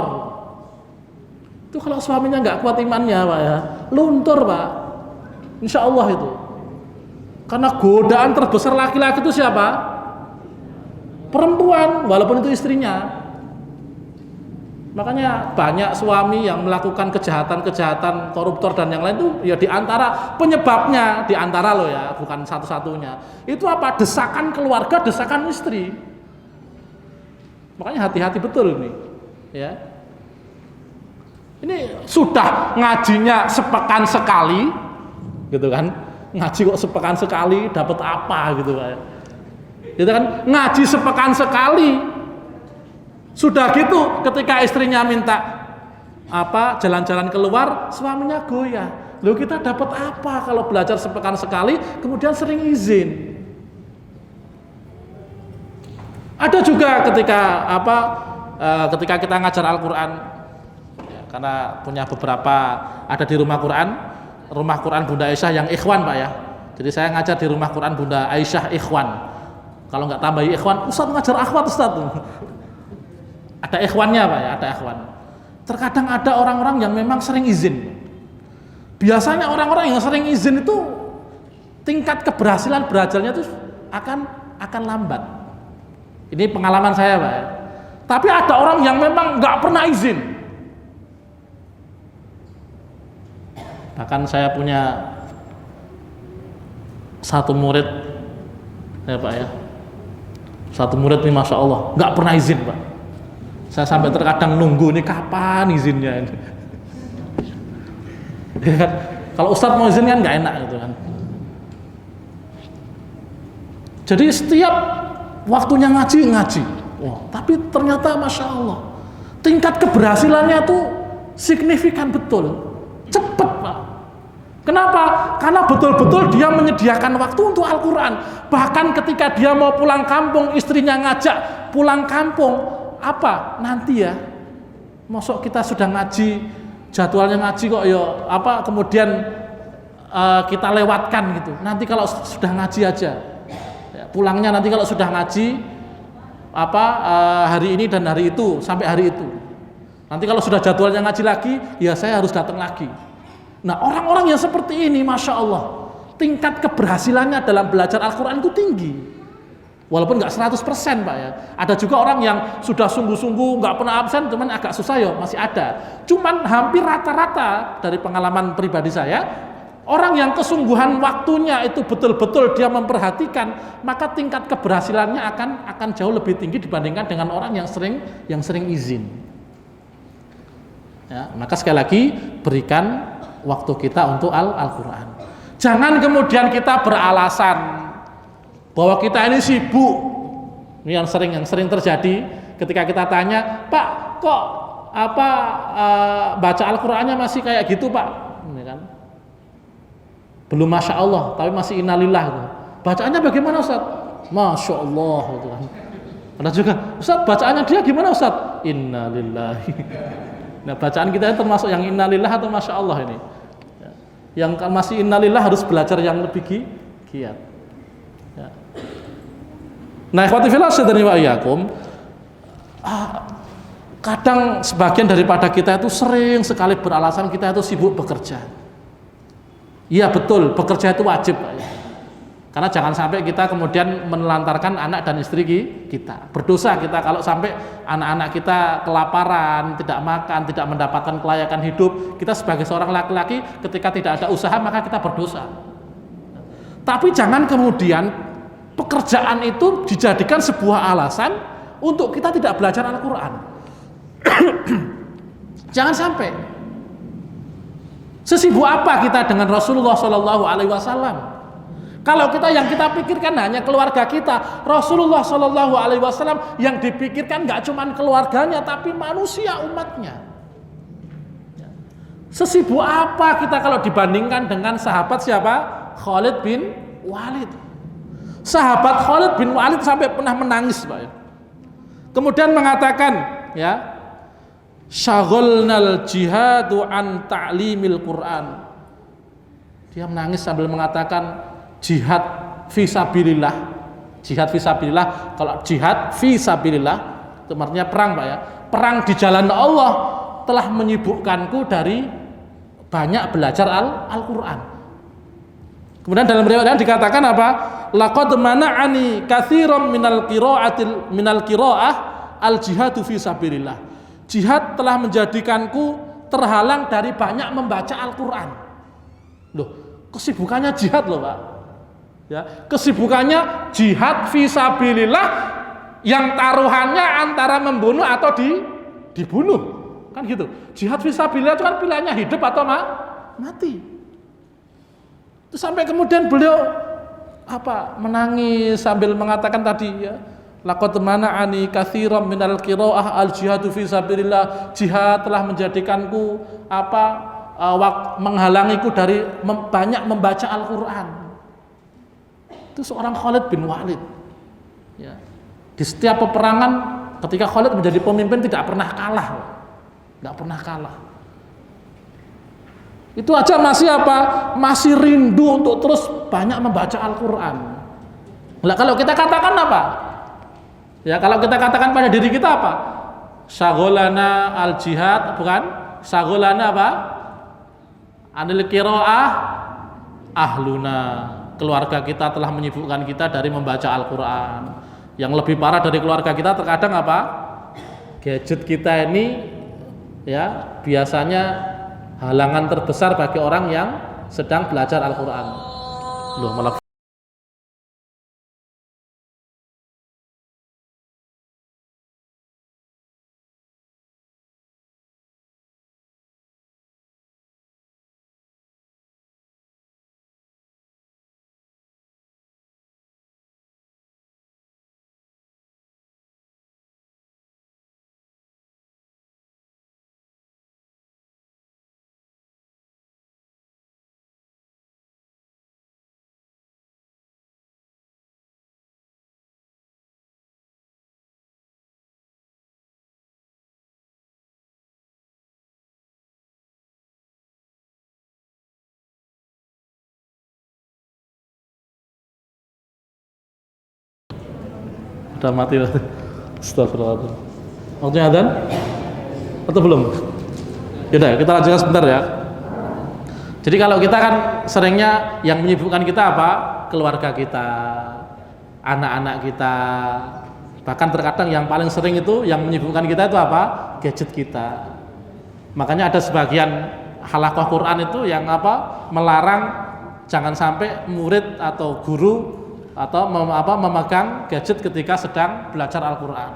Itu kalau suaminya nggak kuat imannya Pak ya, luntur Pak. Insya Allah itu. Karena godaan terbesar laki-laki itu siapa? Perempuan, walaupun itu istrinya. Makanya banyak suami yang melakukan kejahatan-kejahatan, koruptor dan yang lain itu ya diantara penyebabnya, diantara loh ya, bukan satu-satunya. Itu apa? Desakan keluarga, desakan istri. Makanya hati-hati betul nih, ya. Ini sudah ngajinya sepekan sekali, gitu kan? Ngaji kok sepekan sekali dapat apa gitu Pak. Gitu kan? Ngaji sepekan sekali. Sudah gitu ketika istrinya minta jalan-jalan keluar, suaminya goyah. Loh kita dapat apa kalau belajar sepekan sekali kemudian sering izin? Ada juga ketika kita ngajar Al-Qur'an ya, karena punya beberapa ada di rumah Quran Bunda Aisyah yang ikhwan Pak ya. Jadi saya ngajar di rumah Quran Bunda Aisyah ikhwan. Kalau nggak tambah ikhwan, Ustaz ngajar akhwat Ustaz. Ada ikhwannya Pak ya, ada ikhwan. Terkadang ada orang-orang yang memang sering izin. Biasanya orang-orang yang sering izin itu tingkat keberhasilan belajarnya itu akan lambat. Ini pengalaman saya Pak ya. Tapi ada orang yang memang nggak pernah izin. Bahkan saya punya satu murid ya Pak ya, satu murid ini Masya Allah nggak pernah izin Pak. Saya sampai terkadang nunggu ini kapan izinnya ini. Ya kan? Kalau Ustadz mau izin kan nggak enak gitu kan. Jadi setiap waktunya ngaji. Wah, tapi ternyata Masya Allah tingkat keberhasilannya tuh signifikan betul, cepet Pak. Kenapa? Karena betul-betul dia menyediakan waktu untuk Al-Quran. Bahkan ketika dia mau pulang kampung, istrinya ngajak pulang kampung, apa nanti ya, masuk kita sudah ngaji, jadwalnya ngaji kok ya apa kemudian kita lewatkan gitu. Nanti kalau sudah ngaji aja, ya, pulangnya nanti kalau sudah ngaji apa hari ini dan hari itu sampai hari itu. Nanti kalau sudah jadwalnya ngaji lagi, ya saya harus datang lagi. Nah orang-orang yang seperti ini, Masya Allah, tingkat keberhasilannya dalam belajar Al-Quran itu tinggi. Walaupun nggak 100% Pak ya. Ada juga orang yang sudah sungguh-sungguh nggak pernah absen, cuman agak susah ya, masih ada. Cuman hampir rata-rata dari pengalaman pribadi saya, orang yang kesungguhan waktunya itu betul-betul dia memperhatikan, maka tingkat keberhasilannya akan jauh lebih tinggi dibandingkan dengan orang yang sering izin. Ya, maka sekali lagi berikan waktu kita untuk Al-Quran. Jangan kemudian kita beralasan bahwa kita ini sibuk. Ini yang sering terjadi ketika kita tanya, Pak, kok baca Al-Qurannya masih kayak gitu Pak? Ini kan belum Masya Allah, tapi masih innalillah gitu. Bacaannya bagaimana Ustaz? Masya Allah gitu kan. Ada juga, Ustaz bacaannya dia gimana Ustaz? Innalillahi. Nah bacaan kita termasuk yang innalillah atau Masya Allah ini? Yang masih innalillah harus belajar yang lebih giat. Ya. Nah ikhwati fillah sedherek wa iyyakum, kadang sebagian daripada kita itu sering sekali beralasan kita itu sibuk bekerja. Iya betul, bekerja itu wajib Pak ya. Karena jangan sampai kita kemudian menelantarkan anak dan istri kita. Berdosa kita kalau sampai anak-anak kita kelaparan, tidak makan, tidak mendapatkan kelayakan hidup. Kita sebagai seorang laki-laki ketika tidak ada usaha maka kita berdosa. Tapi jangan kemudian pekerjaan itu dijadikan sebuah alasan untuk kita tidak belajar Al-Quran. Jangan sampai. Sesibuk apa kita dengan Rasulullah SAW? Kalau yang kita pikirkan hanya keluarga kita, Rasulullah SAW yang dipikirkan nggak cuma keluarganya, tapi manusia umatnya. Sesibuk apa kita kalau dibandingkan dengan sahabat siapa? Khalid bin Walid. Sahabat Khalid bin Walid sampai pernah menangis, Pak. Kemudian mengatakan, ya, syaghalnal jihadu an ta'limil Quran. Dia menangis sambil mengatakan jihad fisabilillah. Jihad fisabilillah, kalau jihad fisabilillah itu artinya perang Pak ya. Perang di jalan Allah telah menyibukkanku dari banyak belajar Al-Quran. Kemudian dalam riwayat dikatakan apa? Laqad mana'ani katsiran minal qiraah al-jihadu fisabilillah. Jihad telah menjadikanku terhalang dari banyak membaca Al-Quran. Loh, kesibukannya jihad loh Pak. Ya, kesibukannya jihad fisabilillah yang taruhannya antara membunuh atau dibunuh. Kan gitu. Jihad fisabilillah itu kan pilihannya hidup atau mati. Terus sampai kemudian beliau menangis sambil mengatakan tadi ya, laqad mana'ani katsiran minal qiraah al jihadu fisabilillah. Jihad telah menjadikanku menghalangiku dari banyak membaca Al-Quran. Itu seorang Khalid bin Walid ya. Di setiap peperangan ketika Khalid menjadi pemimpin tidak pernah kalah. Itu aja masih rindu untuk terus banyak membaca Al-Quran. Nah, kalau kita katakan apa? Ya, kalau kita katakan pada diri kita apa? Syagholana al-jihad, bukan? Syagholana apa? Anil qiraah ahluna. Keluarga kita telah menyibukkan kita dari membaca Al-Quran. Yang lebih parah dari keluarga kita terkadang apa? Gadget kita ini ya biasanya halangan terbesar bagi orang yang sedang belajar Al-Quran. Loh, malah Udah mati. Astagfirullah. Waktunya adzan? Atau belum? Yaudah, kita lanjutkan sebentar ya. Jadi kalau kita kan seringnya yang menyibukkan kita apa? Keluarga kita, anak-anak kita. Bahkan terkadang yang paling sering itu yang menyibukkan kita itu apa? Gadget kita. Makanya ada sebagian halaqah Quran itu yang apa? Melarang jangan sampai murid atau guru atau memegang gadget ketika sedang belajar Al-Quran.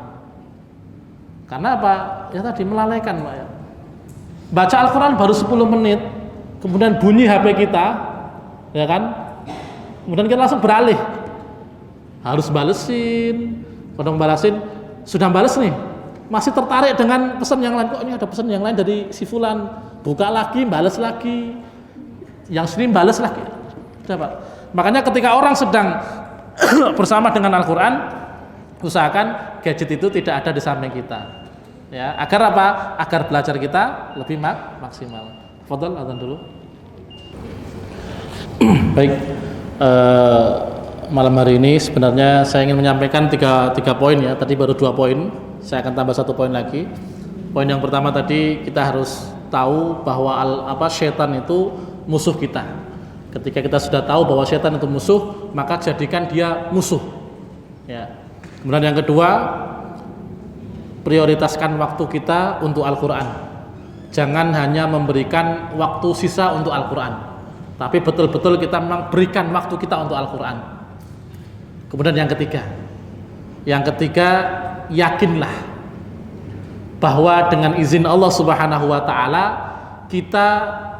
Karena apa? Ya tadi melalaikan, Pak ya. Baca Al-Quran baru 10 menit, kemudian bunyi HP kita, ya kan? Kemudian kita langsung beralih. Harus balesin, kadang balesin, sudah bales nih, masih tertarik dengan pesan yang lain. Kok ini ada pesan yang lain dari si fulan, buka lagi, bales lagi, yang sini bales lagi. Udah, Pak. Makanya ketika orang sedang bersama dengan Al-Quran, usahakan gadget itu tidak ada di samping kita, ya, agar apa? Agar belajar kita lebih maksimal. Fadhol, azan dulu. Baik, malam hari ini sebenarnya saya ingin menyampaikan tiga poin ya. Tadi baru 2 poin, saya akan tambah 1 poin lagi. Poin yang pertama tadi, kita harus tahu bahwa syaitan itu musuh kita. Ketika kita sudah tahu bahwa setan itu musuh, maka jadikan dia musuh. Ya. Kemudian yang kedua, prioritaskan waktu kita untuk Al-Quran. Jangan hanya memberikan waktu sisa untuk Al-Quran, tapi betul-betul kita memang berikan waktu kita untuk Al-Quran. Kemudian yang ketiga, yakinlah bahwa dengan izin Allah Subhanahu wa Ta'ala kita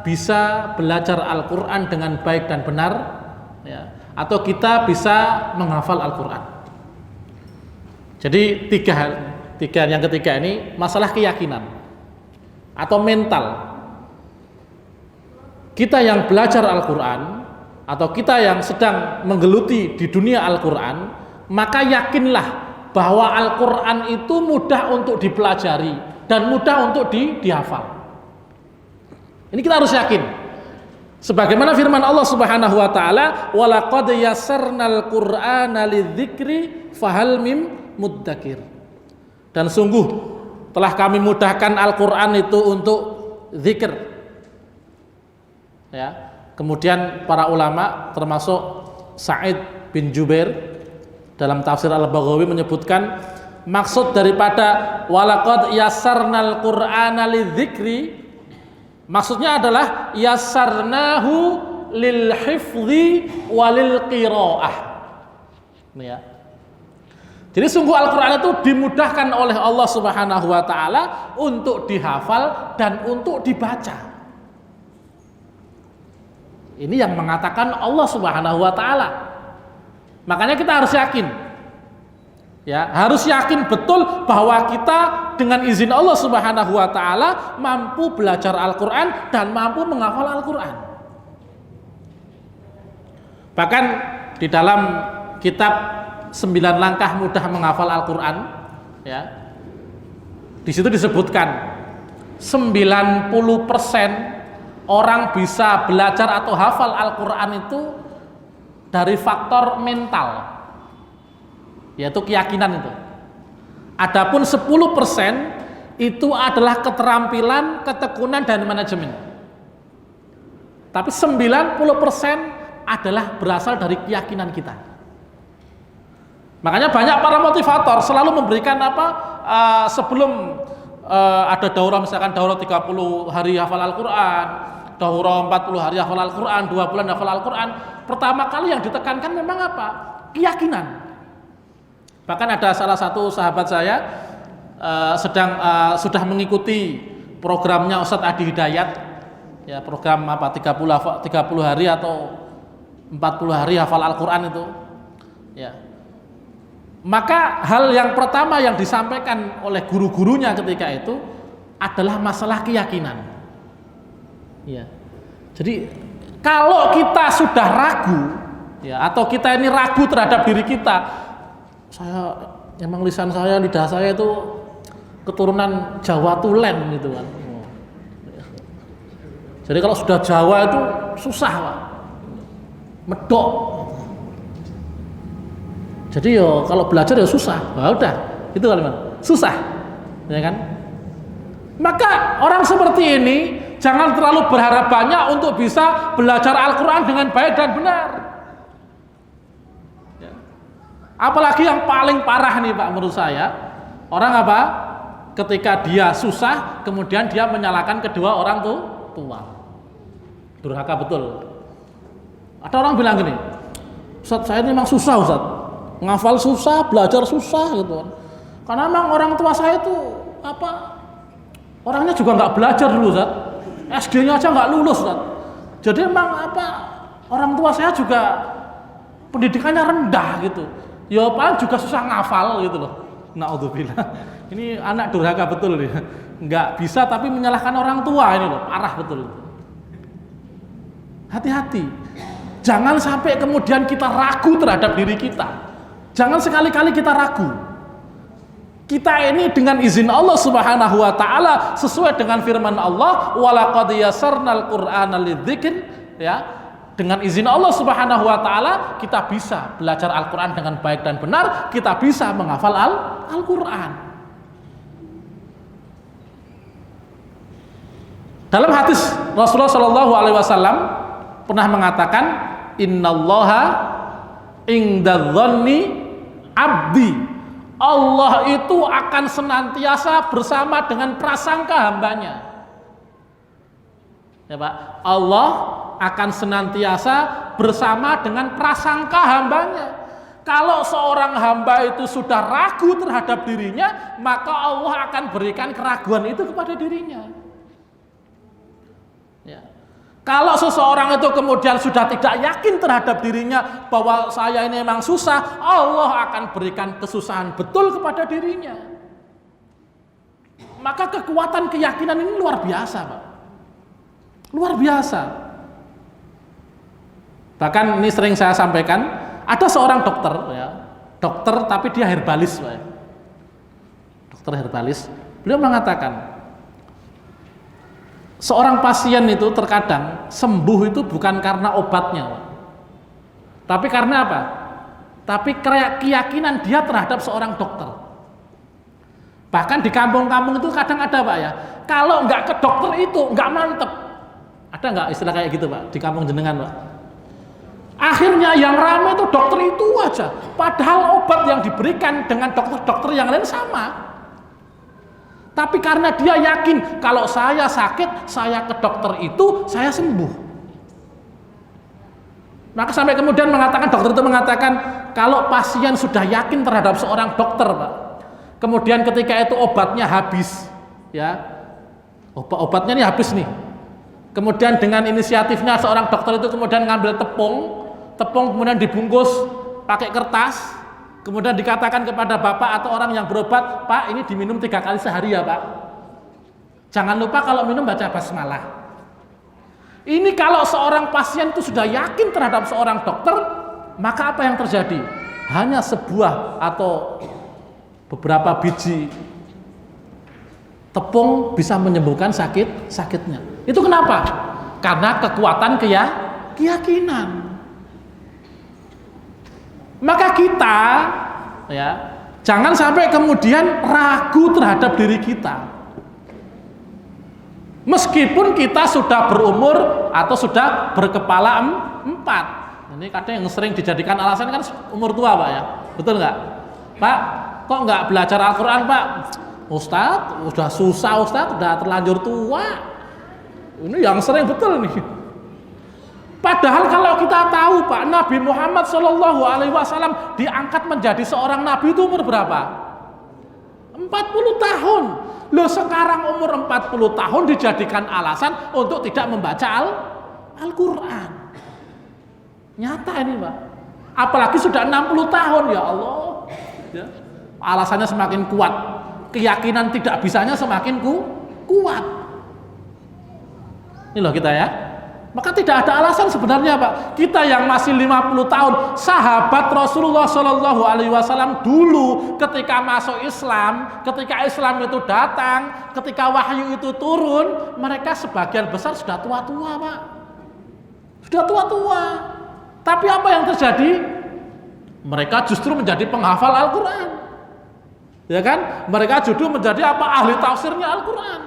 bisa belajar Al-Quran dengan baik dan benar, ya, atau kita bisa menghafal Al-Quran. Jadi yang ketiga ini masalah keyakinan atau mental. Kita yang belajar Al-Quran atau kita yang sedang menggeluti di dunia Al-Quran, maka yakinlah bahwa Al-Quran itu mudah untuk dipelajari dan mudah untuk dihafal. Ini kita harus yakin. Sebagaimana firman Allah Subhanahu wa Ta'ala, "Wa laqad yassarnal Qur'ana lidzikri fahal mim muddakir." Dan sungguh telah kami mudahkan Al-Qur'an itu untuk zikir. Ya. Kemudian para ulama termasuk Sa'id bin Jubair dalam tafsir Al-Baghawi menyebutkan maksud daripada "wa laqad yassarnal Qur'ana lidzikri", maksudnya adalah yassarnahu lil hifdzi walil qiraah. Ya. Jadi sungguh Al-Qur'an itu dimudahkan oleh Allah Subhanahu wa Ta'ala untuk dihafal dan untuk dibaca. Ini yang mengatakan Allah Subhanahu wa Ta'ala. Makanya kita harus yakin. Ya, harus yakin betul bahwa kita dengan izin Allah Subhanahu wa Ta'ala mampu belajar Al-Quran dan mampu menghafal Al-Quran. Bahkan di dalam kitab 9 langkah mudah menghafal Al-Quran, ya, di situ disebutkan 90% orang bisa belajar atau hafal Al-Quran itu dari faktor mental, yaitu keyakinan itu. Adapun 10% itu adalah keterampilan, ketekunan dan manajemen. Tapi 90% adalah berasal dari keyakinan kita. Makanya banyak para motivator selalu memberikan sebelum ada daurah, misalkan daurah 30 hari hafal Al-Quran, daurah 40 hari hafal Al-Quran, 2 bulan hafal Al-Quran, pertama kali yang ditekankan memang apa? Keyakinan. Bahkan ada salah satu sahabat saya sudah mengikuti programnya Ustadz Adi Hidayat, ya, program 30 hari atau 40 hari hafal Al-Quran itu, ya. Maka hal yang pertama yang disampaikan oleh guru-gurunya ketika itu adalah masalah keyakinan, ya. Jadi kalau kita sudah ragu, ya, atau kita ini ragu terhadap diri kita, saya emang lisan saya, lidah saya itu keturunan Jawa Tulen gitu kan. Jadi kalau sudah Jawa itu susah, Pak. Medok. Jadi yo kalau belajar ya susah. Wah, udah, itu kalimat. Susah. Ya kan? Maka orang seperti ini jangan terlalu berharap banyak untuk bisa belajar Al-Qur'an dengan baik dan benar. Ya. Apalagi yang paling parah nih Pak menurut saya, orang apa? Ketika dia susah, kemudian dia menyalahkan kedua orang tua. Durhaka betul. Ada orang bilang gini, Ustaz, saya ini memang susah Ustaz, ngafal susah, belajar susah gitu kan. Karena memang orang tua saya itu orangnya juga nggak belajar dulu Ustaz, SD-nya aja nggak lulus Ustaz. Jadi memang orang tua saya juga pendidikannya rendah gitu. Ya paling juga susah ngafal gitu loh. Naudzubillah. Ini anak durhaka betul nih. Nggak bisa tapi menyalahkan orang tua ini loh, parah betul. Hati-hati. Jangan sampai kemudian kita ragu terhadap diri kita. Jangan sekali-kali kita ragu. Kita ini dengan izin Allah Subhanahu wa taala sesuai dengan firman Allah, walaqad yassarnal qur'ana lidzikr, ya. Dengan izin Allah Subhanahu wa taala kita bisa belajar Al-Qur'an dengan baik dan benar, kita bisa menghafal Al-Qur'an. Dalam hadis Rasulullah Shallallahu Alaihi Wasallam pernah mengatakan, Innallaha indadzanni abdi. Allah itu akan senantiasa bersama dengan prasangka hambanya. Ya Pak, Allah akan senantiasa bersama dengan prasangka hambanya. Kalau seorang hamba itu sudah ragu terhadap dirinya, maka Allah akan berikan keraguan itu kepada dirinya. Ya. Kalau seseorang itu kemudian sudah tidak yakin terhadap dirinya bahwa saya ini memang susah, Allah akan berikan kesusahan betul kepada dirinya. Maka kekuatan keyakinan ini luar biasa, Pak. Luar biasa. Bahkan ini sering saya sampaikan, ada seorang dokter, ya, dokter tapi dia herbalis, Pak. Dokter herbalis. Beliau mengatakan, seorang pasien itu terkadang sembuh itu bukan karena obatnya, Pak. Tapi karena apa? Tapi keyakinan dia terhadap seorang dokter. Bahkan di kampung-kampung itu kadang ada, Pak, ya. Kalau nggak ke dokter itu nggak mantep. Ada nggak istilah kayak gitu, Pak, di kampung jenengan, Pak? Akhirnya yang ramai itu dokter itu aja. Padahal obat yang diberikan dengan dokter-dokter yang lain sama. Tapi karena dia yakin kalau saya sakit, saya ke dokter itu, saya sembuh. Maka sampai kemudian dokter itu mengatakan, kalau pasien sudah yakin terhadap seorang dokter, Pak, kemudian ketika itu obatnya habis, ya, obatnya ini habis nih. Kemudian dengan inisiatifnya seorang dokter itu kemudian ngambil tepung kemudian dibungkus pakai kertas. Kemudian dikatakan kepada bapak atau orang yang berobat, Pak, ini diminum 3 kali sehari ya Pak. Jangan lupa kalau minum baca basmalah. Ini kalau seorang pasien itu sudah yakin terhadap seorang dokter, maka apa yang terjadi? Hanya sebuah atau beberapa biji tepung bisa menyembuhkan sakitnya. Itu kenapa? Karena kekuatan keyakinan. Maka kita, ya, jangan sampai kemudian ragu terhadap diri kita. Meskipun kita sudah berumur atau sudah berkepala 4. Ini kadang yang sering dijadikan alasan kan umur tua, Pak, ya. Betul nggak? Pak, kok nggak belajar Al-Quran, Pak? Ustadz, udah susah Ustadz, udah terlanjur tua. Ini yang sering betul nih. Padahal kalau kita tahu, Pak, Nabi Muhammad SAW diangkat menjadi seorang nabi itu umur berapa? 40 tahun. Loh, sekarang umur 40 tahun dijadikan alasan untuk tidak membaca Al-Quran. Nyata ini, Pak. Apalagi sudah 60 tahun, ya Allah. Ya. Alasannya semakin kuat. Keyakinan tidak bisanya semakin kuat. Ini loh kita, ya. Maka tidak ada alasan sebenarnya, Pak. Kita yang masih 50 tahun, sahabat Rasulullah SAW dulu ketika masuk Islam, ketika Islam itu datang, ketika wahyu itu turun, mereka sebagian besar sudah tua-tua, Pak. Sudah tua-tua. Tapi apa yang terjadi? Mereka justru menjadi penghafal Al-Quran, ya kan? Mereka justru menjadi apa? Ahli tafsirnya Al-Quran.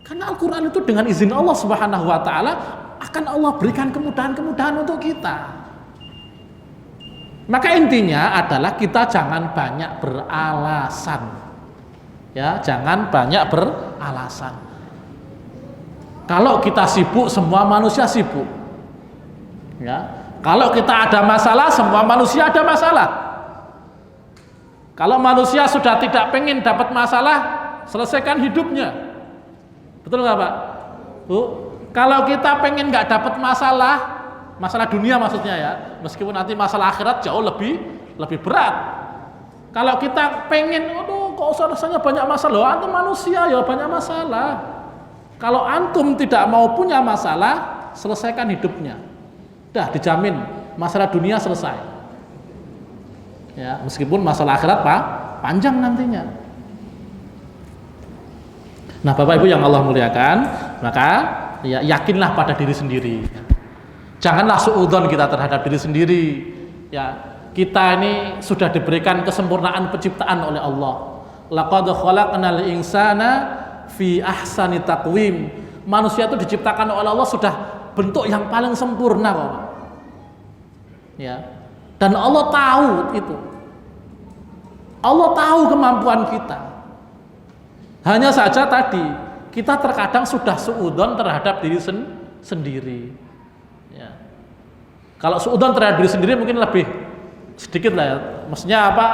Karena Al-Quran itu dengan izin Allah Subhanahu Wa Taala akan Allah berikan kemudahan-kemudahan untuk kita. Maka intinya adalah kita jangan banyak beralasan, ya, jangan banyak beralasan. Kalau kita sibuk, semua manusia sibuk. Ya, kalau kita ada masalah, semua manusia ada masalah. Kalau manusia sudah tidak pengen dapat masalah, selesaikan hidupnya. Betul nggak Pak? Bu, kalau kita pengen nggak dapat masalah, masalah dunia maksudnya ya, meskipun nanti masalah akhirat jauh lebih berat. Kalau kita pengen, aduh kok rasanya banyak masalah, antum manusia ya banyak masalah. Kalau antum tidak mau punya masalah, selesaikan hidupnya. Dah dijamin masalah dunia selesai. Ya, meskipun masalah akhirat Pak, panjang nantinya. Nah, Bapak Ibu yang Allah muliakan, maka ya yakinlah pada diri sendiri. Janganlah suudzon kita terhadap diri sendiri. Ya, kita ini sudah diberikan kesempurnaan penciptaan oleh Allah. Laqad khalaqnal insana fi ahsani taqwim. Manusia itu diciptakan oleh Allah sudah bentuk yang paling sempurna kok. Ya. Dan Allah tahu itu. Allah tahu kemampuan kita. Hanya saja tadi kita terkadang sudah suudzon terhadap diri sendiri. Ya. Kalau suudzon terhadap diri sendiri mungkin lebih sedikit lah ya. Maksudnya apa?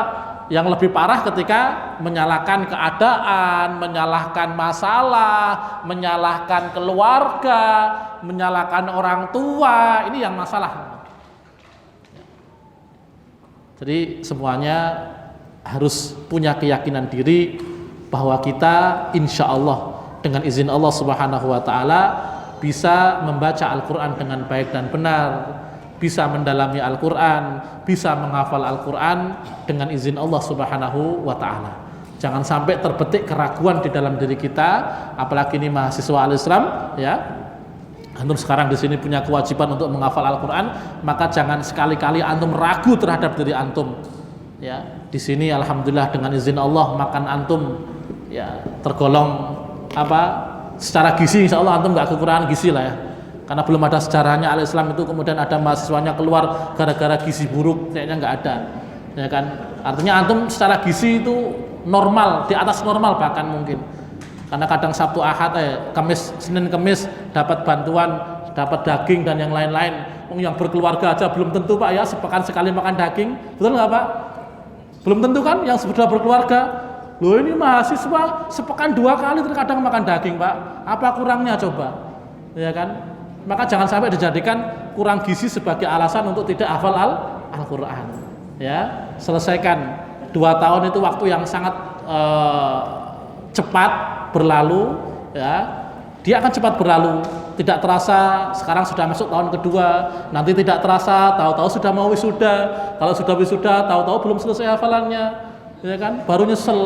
Yang lebih parah ketika menyalahkan keadaan, menyalahkan masalah, menyalahkan keluarga, menyalahkan orang tua. Ini yang masalah. Jadi semuanya harus punya keyakinan diri bahwa kita insya Allah dengan izin Allah Subhanahu Wa Taala bisa membaca Al-Quran dengan baik dan benar, bisa mendalami Al-Quran, bisa menghafal Al-Quran dengan izin Allah Subhanahu Wa Taala. Jangan sampai terbetik keraguan di dalam diri kita, apalagi ini mahasiswa Al-Islam, ya. Antum sekarang di sini punya kewajiban untuk menghafal Al-Quran, maka jangan sekali-kali antum ragu terhadap diri antum. Ya, di sini alhamdulillah dengan izin Allah makan antum ya tergolong apa? Secara gizi insya Allah antum nggak kekurangan gizi lah ya. Karena belum ada sejarahnya Al-Islam itu kemudian ada mahasiswanya keluar gara-gara gizi buruk, kayaknya nggak ada. Ya kan? Artinya antum secara gizi itu normal, di atas normal bahkan mungkin. Karena kadang Sabtu Ahad Senin Kemis dapat bantuan, dapat daging dan yang lain-lain. Yang berkeluarga aja belum tentu Pak ya, sepekan sekali makan daging. Betul nggak Pak? Belum tentu kan yang sudah berkeluarga. Loh ini mahasiswa sepekan 2 kali terkadang makan daging Pak. Apa kurangnya coba? Ya kan? Maka jangan sampai dijadikan kurang gizi sebagai alasan untuk tidak hafal Al-Quran. Ya, selesaikan. 2 tahun itu waktu yang sangat cepat berlalu, ya. Dia akan cepat berlalu, tidak terasa sekarang sudah masuk tahun kedua, nanti tidak terasa tahu-tahu sudah mau wisuda. Kalau sudah wisuda tahu-tahu belum selesai hafalannya, ya kan? Baru nyesel.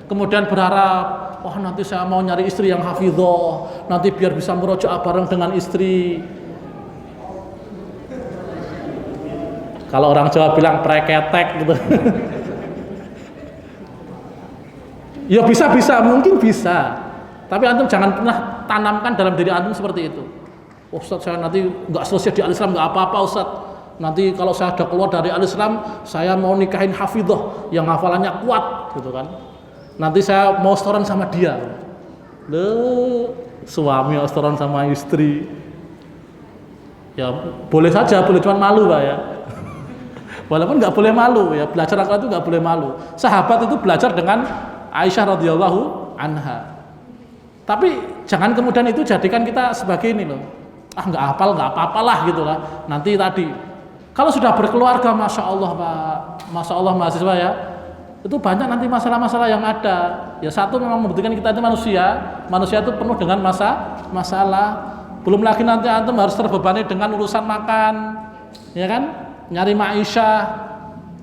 Kemudian berharap, oh nanti saya mau nyari istri yang hafidhoh, nanti biar bisa murojaah bareng dengan istri. Kalau orang Jawa bilang preketek gitu. Ya bisa, mungkin bisa. Tapi antum jangan pernah tanamkan dalam diri antum seperti itu. Ustaz saya nanti nggak selesai di Al-Islam nggak apa-apa Ustaz. Nanti kalau saya sudah keluar dari Al-Islam, saya mau nikahin hafidhoh yang hafalannya kuat, gitu kan. Nanti saya mau setoran sama dia. Suami setoran sama istri. Ya boleh saja, boleh cuman malu Pak ya. Walaupun nggak boleh malu ya, belajar akhlak itu nggak boleh malu. Sahabat itu belajar dengan Aisyah radhiyallahu anha. Tapi jangan kemudian itu jadikan kita sebagai ini loh. Nggak hafal nggak apa-apalah gitulah. Nanti tadi kalau sudah berkeluarga, masya Allah Pak, masya Allah mahasiswa ya, itu banyak nanti masalah-masalah yang ada. Ya satu memang membuktikan kita itu manusia itu penuh dengan masalah. Belum lagi nanti antum harus terbebani dengan urusan makan, ya kan? Nyari ma'isyah.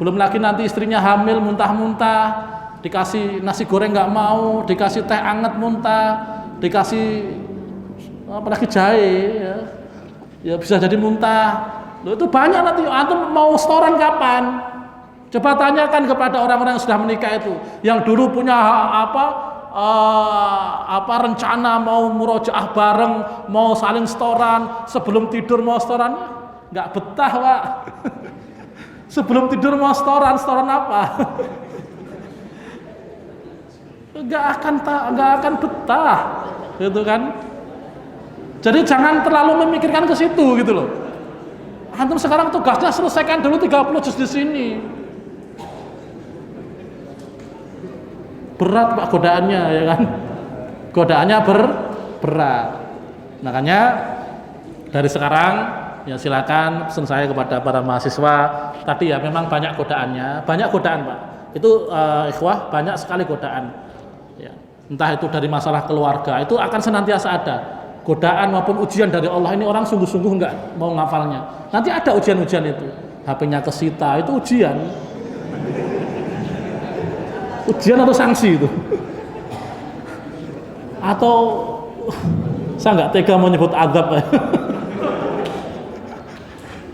Belum lagi nanti istrinya hamil muntah-muntah. Dikasih nasi goreng nggak mau, dikasih teh anget muntah, dikasih apalagi jahe ya. Ya bisa jadi muntah. Loh, itu banyak nanti. Antum mau setoran kapan? Coba tanyakan kepada orang-orang yang sudah menikah itu, yang dulu punya rencana mau murojaah bareng, mau saling setoran, sebelum tidur mau setoran, nggak betah Pak. Sebelum tidur mau setoran apa? Nggak akan betah, gitu kan? Jadi jangan terlalu memikirkan ke situ gitu loh. Antum sekarang tugasnya selesaikan dulu 30 juz di sini. Berat Pak godaannya, ya kan? Godaannya berat. Makanya dari sekarang ya silakan pesan saya kepada para mahasiswa tadi ya, memang banyak godaannya, banyak godaan Pak. Itu ikhwah, banyak sekali godaan. Ya, entah itu dari masalah keluarga, itu akan senantiasa ada. Godaan maupun ujian dari Allah, ini orang sungguh-sungguh enggak mau ngafalnya. Nanti ada ujian-ujian itu. HP-nya kesita, itu ujian. Ujian atau sanksi itu. Atau saya enggak tega menyebut azab.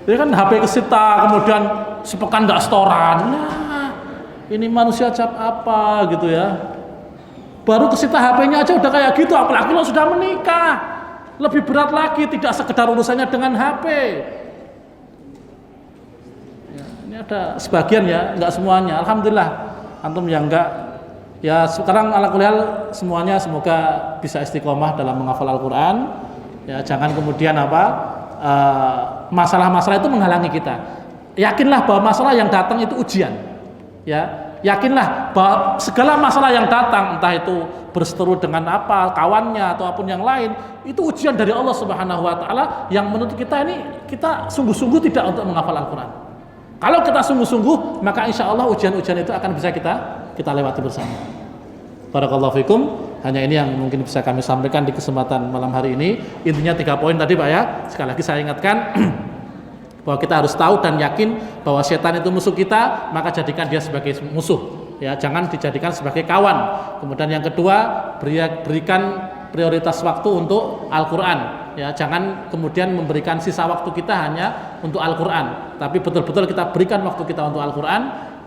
Ya kan HP kesita, kemudian sepekan enggak setoran. Nah, ini manusia cap apa gitu ya. Baru kesita HP-nya aja udah kayak gitu, apalagi lo sudah menikah. Lebih berat lagi, tidak sekedar urusannya dengan HP. Ya, ini ada sebagian ya, enggak semuanya. Alhamdulillah, antum yang enggak. Ya sekarang ala kulihal semuanya semoga bisa istiqomah dalam menghafal Al-Quran. Ya jangan kemudian masalah-masalah itu menghalangi kita. Yakinlah bahwa masalah yang datang itu ujian. Ya. Yakinlah bahwa segala masalah yang datang, entah itu berseteru dengan kawannya atau apapun yang lain, itu ujian dari Allah Subhanahu wa taala yang menuntut kita sungguh-sungguh tidak untuk menghafal Al-Qur'an. Kalau kita sungguh-sungguh, maka insya Allah ujian-ujian itu akan bisa kita lewati bersama. Barakallahu fikum. Hanya ini yang mungkin bisa kami sampaikan di kesempatan malam hari ini. Intinya 3 poin tadi Pak ya. Sekali lagi saya ingatkan bahwa kita harus tahu dan yakin bahwa setan itu musuh kita, maka jadikan dia sebagai musuh ya, jangan dijadikan sebagai kawan. Kemudian yang kedua, berikan prioritas waktu untuk Al-Qur'an ya, jangan kemudian memberikan sisa waktu kita hanya untuk Al-Qur'an, tapi betul-betul kita berikan waktu kita untuk Al-Qur'an.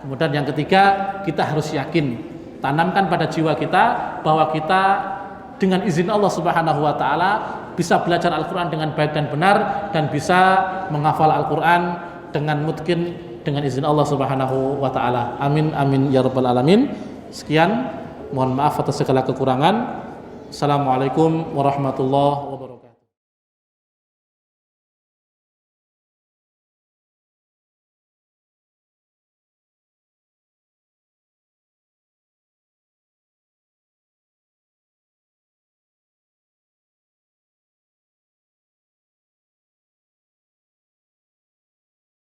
Kemudian yang ketiga, kita harus yakin, tanamkan pada jiwa kita bahwa kita dengan izin Allah Subhanahu wa taala bisa belajar Al-Qur'an dengan baik dan benar, dan bisa menghafal Al-Qur'an dengan mungkin dengan izin Allah Subhanahu wa taala. Amin amin ya rabbal alamin. Sekian, mohon maaf atas segala kekurangan. Assalamualaikum warahmatullahi wabarakatuh.